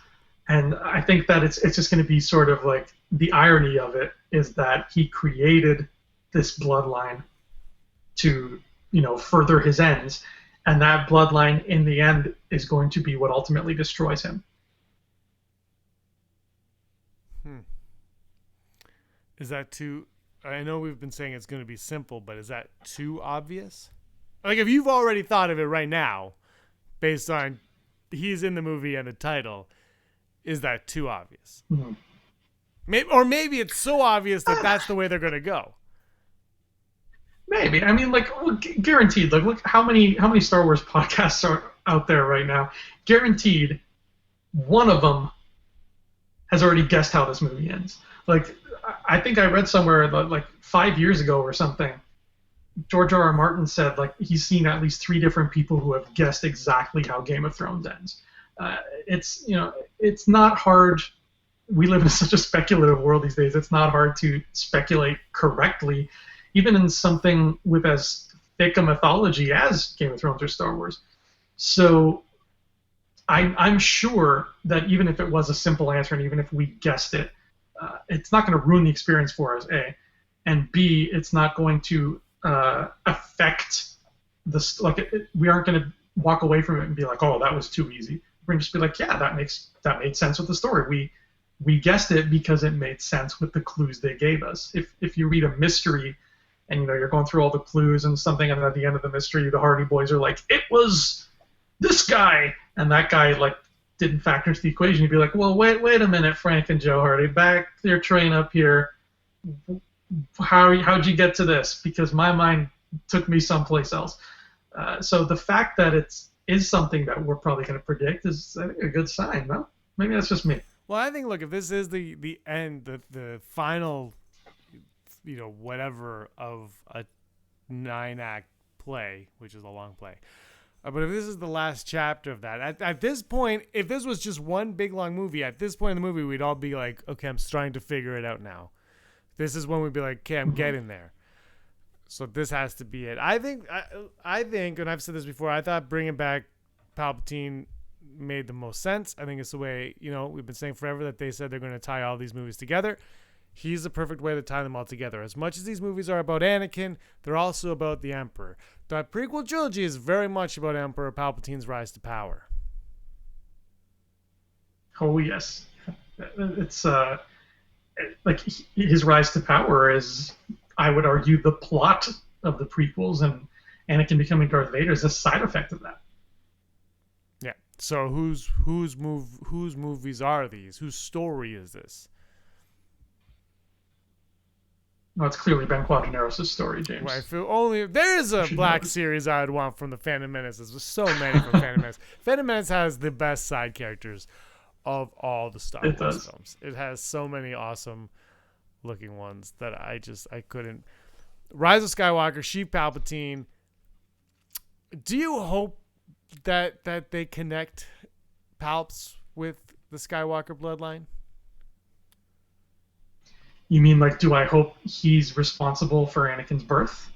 And I think that it's just going to be sort of like the irony of it is that he created this bloodline to, further his ends, and that bloodline in the end is going to be what ultimately destroys him. Is that too? I know we've been saying it's going to be simple, but is that too obvious? Like, if you've already thought of it right now, based on he's in the movie and the title, is that too obvious? Mm-hmm. Maybe it's so obvious that that's the way they're going to go. Maybe. I mean, guaranteed. Like, look how many Star Wars podcasts are out there right now. Guaranteed, one of them has already guessed how this movie ends. Like, I think I read somewhere like 5 years ago or something, George R.R. Martin said like he's seen at least 3 different people who have guessed exactly how Game of Thrones ends. It's not hard. We live in such a speculative world these days. It's not hard to speculate correctly, even in something with as thick a mythology as Game of Thrones or Star Wars. So I'm sure that even if it was a simple answer and even if we guessed it, it's not going to ruin the experience for us, A. And B, it's not going to affect this. Like, we aren't going to walk away from it and be like, oh, that was too easy. We're going to just be like, yeah, that made sense with the story. We guessed it because it made sense with the clues they gave us. If you read a mystery and you're going through all the clues and something, and at the end of the mystery, the Hardy Boys are like, it was this guy, and that guy like didn't factor into the equation, you'd be like, well, wait a minute, Frank and Joe Hardy, back your train up here. How'd you get to this? Because my mind took me someplace else. So the fact that it is something that we're probably going to predict is a good sign, no? Maybe that's just me. Well, I think, look, if this is the end, the final, whatever of a 9-act play, which is a long play. But if this is the last chapter of that, at this point, if this was just one big long movie, at this point in the movie, we'd all be like, okay, I'm starting to figure it out now. This is when we'd be like, okay, I'm getting there. So this has to be it. I think, and I've said this before, I thought bringing back Palpatine made the most sense. I think it's the way, we've been saying forever that they said they're going to tie all these movies together. He's the perfect way to tie them all together. As much as these movies are about Anakin, they're also about the Emperor. The prequel trilogy is very much about Emperor Palpatine's rise to power. Oh, yes. It's like his rise to power is, I would argue, the plot of the prequels, and Anakin becoming Darth Vader is a side effect of that. Yeah. So whose movies are these? Whose story is this? Well, it's clearly Ben Quadraneros' story, James. Well, I feel only there is a Black series I would want from the Phantom Menace. There's so many from Phantom Menace. Phantom Menace has the best side characters of all the Star Wars films. It has so many awesome looking ones that I couldn't. Rise of Skywalker, Sheev Palpatine. Do you hope that they connect Palps with the Skywalker bloodline? You mean, like, do I hope he's responsible for Anakin's birth?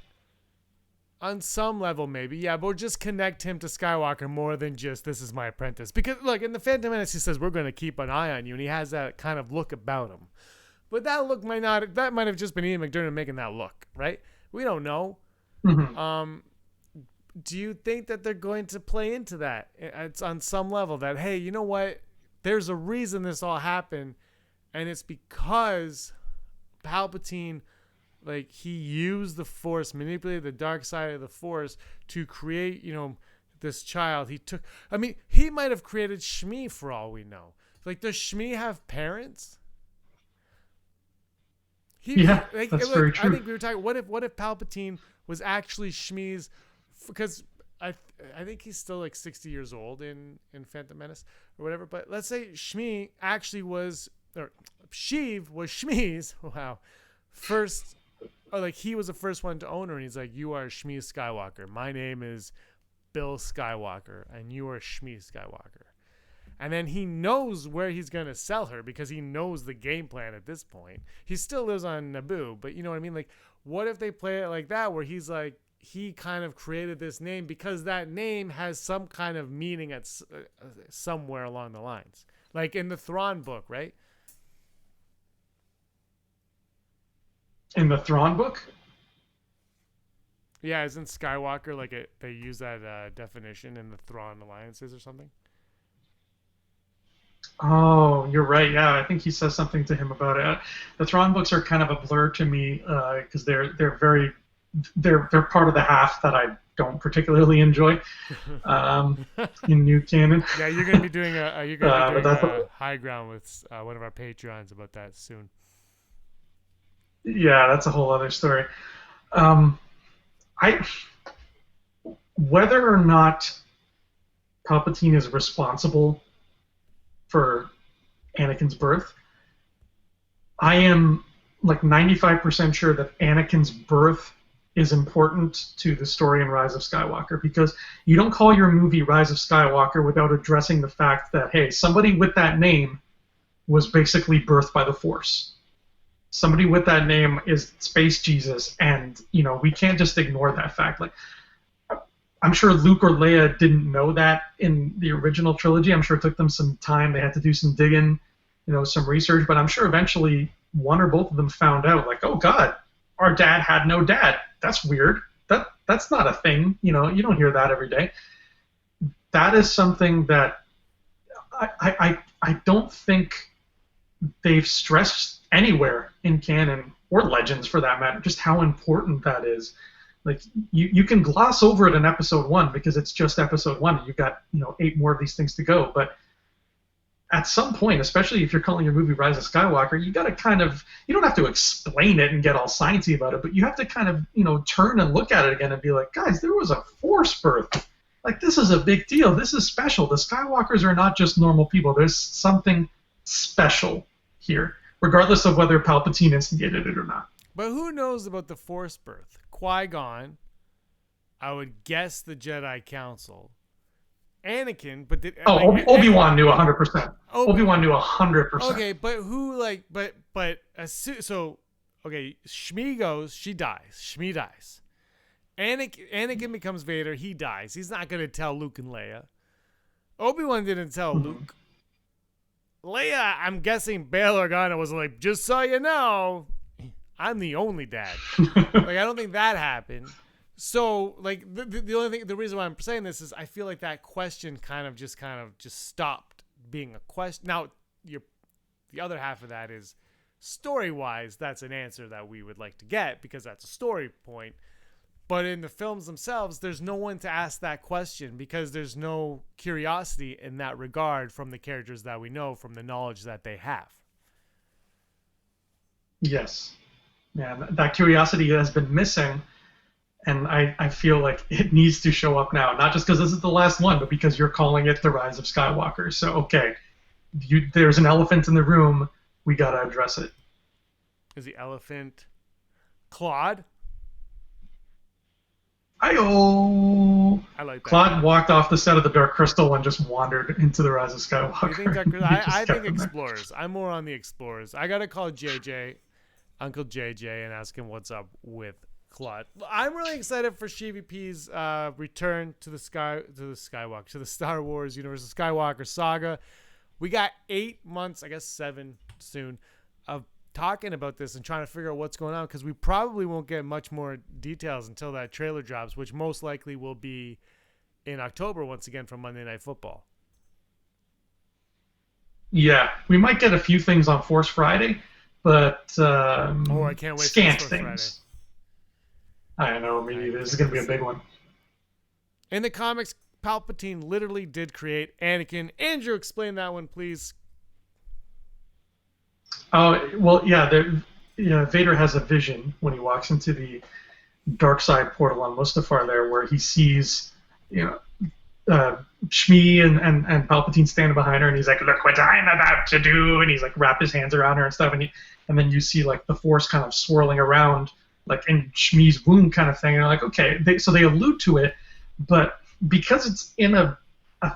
On some level, maybe, yeah, but just connect him to Skywalker more than just, this is my apprentice. Because, look, in the Phantom Menace, he says, we're going to keep an eye on you, and he has that kind of look about him. But that look might have just been Ian McDiarmid making that look, right? We don't know. Mm-hmm. Do you think that they're going to play into that? It's on some level that, hey, you know what? There's a reason this all happened, and it's because Palpatine, like, he used the Force, manipulated the dark side of the Force to create, this child. He might have created Shmi for all we know. Like, does Shmi have parents? That's very true. I think we were talking, what if Palpatine was actually Shmi's, because I think he's still like 60 years old in Phantom Menace or whatever, but let's say Shmi actually was, or Sheev was Shmi's, first, or like he was the first one to own her, and he's like, you are Shmi Skywalker. My name is Bill Skywalker, and you are Shmi Skywalker. And then he knows where he's going to sell her because he knows the game plan at this point. He still lives on Naboo, but you know what I mean? Like, what if they play it like that, where he's like, he kind of created this name because that name has some kind of meaning at somewhere along the lines. Like in the Thrawn book, right? In the Thrawn book? Yeah, isn't Skywalker like they use that definition in the Thrawn alliances or something? Oh, you're right. Yeah, I think he says something to him about it. The Thrawn books are kind of a blur to me because they're part of the half that I don't particularly enjoy in new canon. Yeah, you're going to be doing a high ground with one of our Patreons about that soon. Yeah, that's a whole other story. Whether or not Palpatine is responsible for Anakin's birth, I am like 95% sure that Anakin's birth is important to the story in Rise of Skywalker, because you don't call your movie Rise of Skywalker without addressing the fact that, hey, somebody with that name was basically birthed by the Force. Somebody with that name is Space Jesus, and we can't just ignore that fact. Like, I'm sure Luke or Leia didn't know that in the original trilogy. I'm sure it took them some time. They had to do some digging, some research. But I'm sure eventually one or both of them found out, like, oh God, our dad had no dad. That's weird. That's not a thing. You don't hear that every day. That is something that I don't think they've stressed anywhere in canon or Legends for that matter, just how important that is. Like, you can gloss over it in episode 1 because it's just episode 1 and you've got 8 more of these things to go, but at some point, especially if you're calling your movie Rise of Skywalker, you got to kind of, you don't have to explain it and get all sciencey about it, but you have to kind of turn and look at it again and be like, guys, there was a Force birth like, this is a big deal. This is special. The Skywalkers are not just normal people. There's something special here, regardless of whether Palpatine instigated it or not. But who knows about the Force birth? Qui-Gon, I would guess the Jedi Council. Anakin, but did Obi-Wan knew 100%. Obi-Wan knew 100%. Okay, but who so okay, Shmi goes, she dies. Shmi dies. Anakin becomes Vader, he dies. He's not gonna tell Luke and Leia. Obi-Wan didn't tell Luke. Leia, I'm guessing Bail Organa was like, just so you know, I'm the only dad. Like, I don't think that happened. So, like, the reason why I'm saying this is I feel like that question kind of just stopped being a question. Now, the other half of that is story-wise, that's an answer that we would like to get because that's a story point. But in the films themselves, there's no one to ask that question because there's no curiosity in that regard from the characters that we know, from the knowledge that they have. Yes. Yeah, that curiosity has been missing, and I feel like it needs to show up now. Not just because this is the last one, but because you're calling it The Rise of Skywalker. So, okay, there's an elephant in the room. We got to address it. Is the elephant Claude? I like that. Claude walked off the set of the Dark Crystal and just wandered into the Rise of Skywalker. You think I think Explorers. I'm more on the Explorers. I gotta call Uncle JJ, and ask him what's up with Claude. I'm really excited for SheVP's return to the Star Wars universe, the Skywalker saga. We got 8 months, I guess 7 soon, of talking about this and trying to figure out what's going on because we probably won't get much more details until that trailer drops, which most likely will be in October once again from Monday Night Football. Yeah, we might get a few things on Force Friday, but I can't wait scant for things. Friday. I know, maybe this is going to be a big one. In the comics, Palpatine literally did create Anakin. Andrew, explain that one, please. Oh, well, yeah, Vader has a vision when he walks into the dark side portal on Mustafar there, where he sees, Shmi and Palpatine standing behind her, and he's like, "Look what I'm about to do," and he's like, wrap his hands around her and stuff, and then you see like the Force kind of swirling around, like in Shmi's womb kind of thing, and you're like, okay, so they allude to it, but because it's in a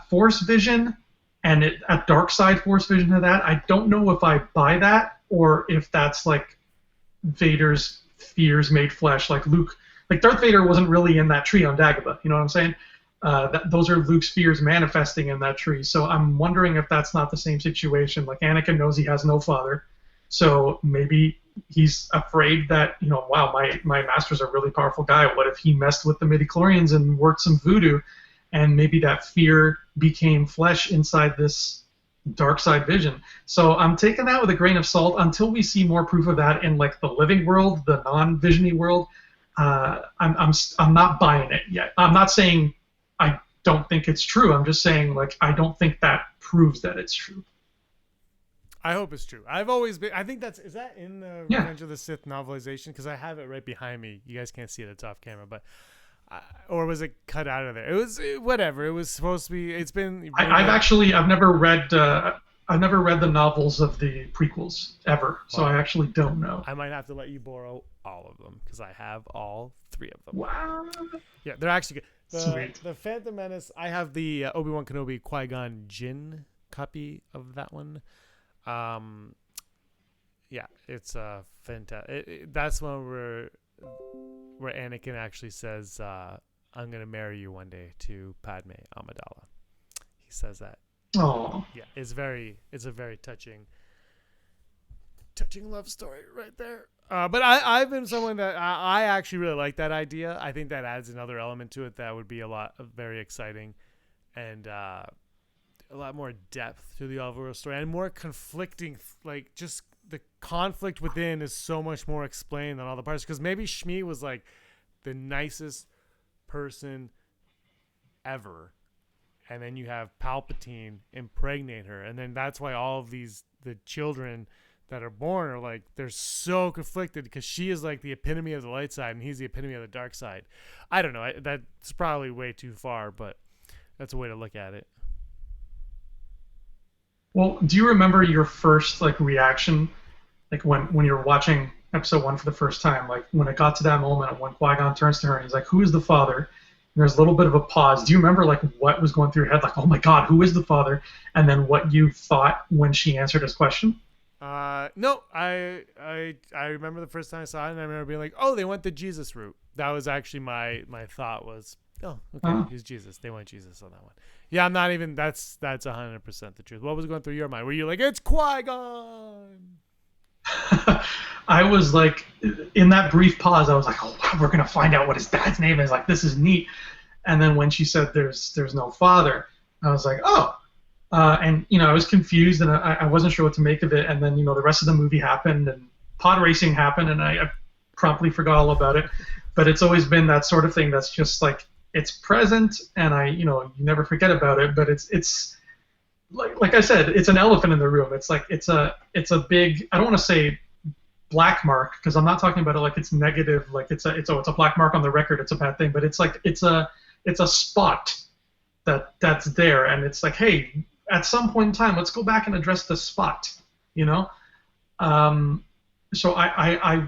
Force vision. And a dark side Force vision of that, I don't know if I buy that or if that's like Vader's fears made flesh, like Luke. Like Darth Vader wasn't really in that tree on Dagobah. You know what I'm saying? Those are Luke's fears manifesting in that tree. So I'm wondering if that's not the same situation. Like Anakin knows he has no father, so maybe he's afraid that wow, my master's a really powerful guy. What if he messed with the midichlorians and worked some voodoo? And maybe that fear became flesh inside this dark side vision. So I'm taking that with a grain of salt until we see more proof of that in like the living world, the non-visiony world. I'm not buying it yet. I'm not saying I don't think it's true. I'm just saying like I don't think that proves that it's true. I hope it's true. I've always been. I think is that in the Revenge of the Sith novelization? Because I have it right behind me. You guys can't see it. It's off camera, but. Or was it cut out of there? It was whatever. It was supposed to be. It's been. I've never read the novels of the prequels ever, so I actually don't know. I might have to let you borrow all of them because I have all 3 of them. Wow. Yeah, they're actually good. Sweet. The Phantom Menace. I have the Obi-Wan Kenobi Qui-Gon Jinn copy of that one. Yeah, it's fantastic. That's one where Anakin actually says, "I'm gonna marry you one day" to Padme Amidala. He says that. Oh. Yeah, it's a very touching love story right there. But I've been someone that I actually really like that idea. I think that adds another element to it that would be very exciting, and a lot more depth to the overall story and more conflicting. Like just the conflict within is so much more explained than all the parts. Because maybe Shmi was like the nicest person ever, and then you have Palpatine impregnate her, and then that's why all of the children that are born are like they're so conflicted because she is like the epitome of the light side and he's the epitome of the dark side. I don't know. That's probably way too far, but That's a way to look at it. Well, do you remember your first like reaction, like when you were watching episode 1 for the first time, like when it got to that moment when Qui-Gon turns to her and he's like, "Who is the father?" And there's a little bit of a pause. Do you remember like what was going through your head, like, "Oh my God, who is the father?" And then what you thought when she answered his question? No, I remember the first time I saw it, and I remember being like, "Oh, they went the Jesus route." That was actually my thought was, "Oh, okay, he's Jesus. They went Jesus on that one." Yeah, I'm not even. That's 100% the truth. What was going through your mind? Were you like, "It's Qui-Gon"? I was like, in that brief pause, I was like, "Oh, wow, we're gonna find out what his dad's name is. Like, this is neat." And then when she said, "There's no father," I was like, "Oh." And I was confused and I wasn't sure what to make of it. And then the rest of the movie happened and pod racing happened, and I promptly forgot all about it. But it's always been that sort of thing that's just like it's present, and you never forget about it. But it's like I said, it's an elephant in the room. It's like it's a big, I don't want to say black mark because I'm not talking about it like it's negative, like it's a black mark on the record. It's a bad thing, but it's like it's a spot that's there, and it's like, hey, at some point in time, let's go back and address the spot, So I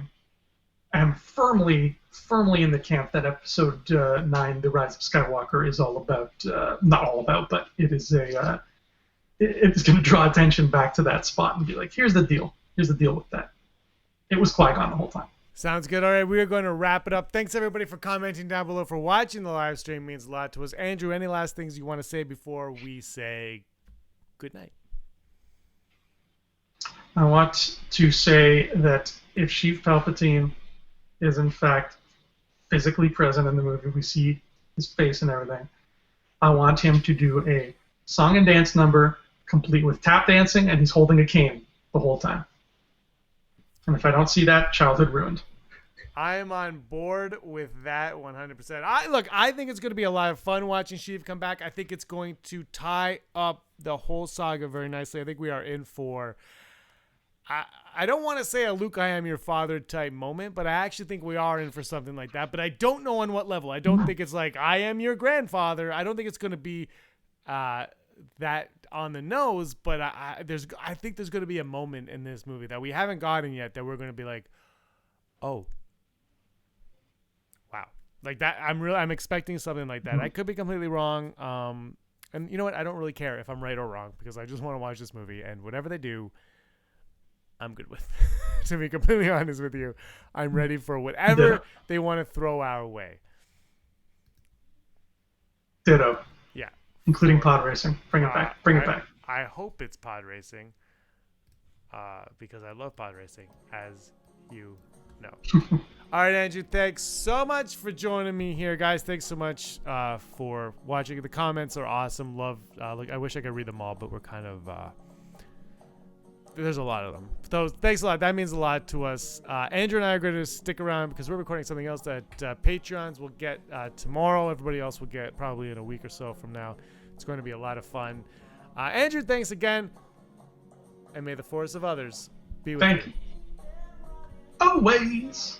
am firmly in the camp that episode 9, The Rise of Skywalker, is all about, not all about, but it is it's going to draw attention back to that spot and be like, here's the deal with that. It was Qui-Gon the whole time. Sounds good. All right, we are going to wrap it up. Thanks, everybody, for commenting down below, for watching the live stream. It means a lot to us. Andrew, any last things you want to say before we say good night? I want to say that if Sheev Palpatine is, in fact, physically present in the movie, we see his face and everything, I want him to do a song and dance number complete with tap dancing, and he's holding a cane the whole time. And if I don't see that, childhood ruined. I am on board with that 100%. I think it's going to be a lot of fun watching Sheev come back. I think it's going to tie up the whole saga very nicely. I think we are in for, I don't want to say a Luke, I am your father type moment, but I actually think we are in for something like that. But I don't know on what level. I don't think it's like, I am your grandfather. I don't think it's going to be that on the nose, but I think there's going to be a moment in this movie that we haven't gotten yet that we're going to be like, oh, wow, like that. I'm expecting something like that. I could be completely wrong. And you know what? I don't really care if I'm right or wrong because I just want to watch this movie, and whatever they do, I'm good with. To be completely honest with you, I'm ready for whatever they want to throw our way. Ditto. Yeah. Including pod racing. Bring it back. Bring it back. I hope it's pod racing because I love pod racing, as you know. All right, Andrew, thanks so much for joining me here, guys. Thanks so much for watching. The comments are awesome. Love. Look, I wish I could read them all, but we're kind of there's a lot of them. So thanks a lot. That means a lot to us. Andrew and I are going to stick around because we're recording something else that Patreons will get tomorrow. Everybody else will get probably in a week or so from now. It's going to be a lot of fun. Andrew, thanks again. And may the force of others be with you. Thank you. Always.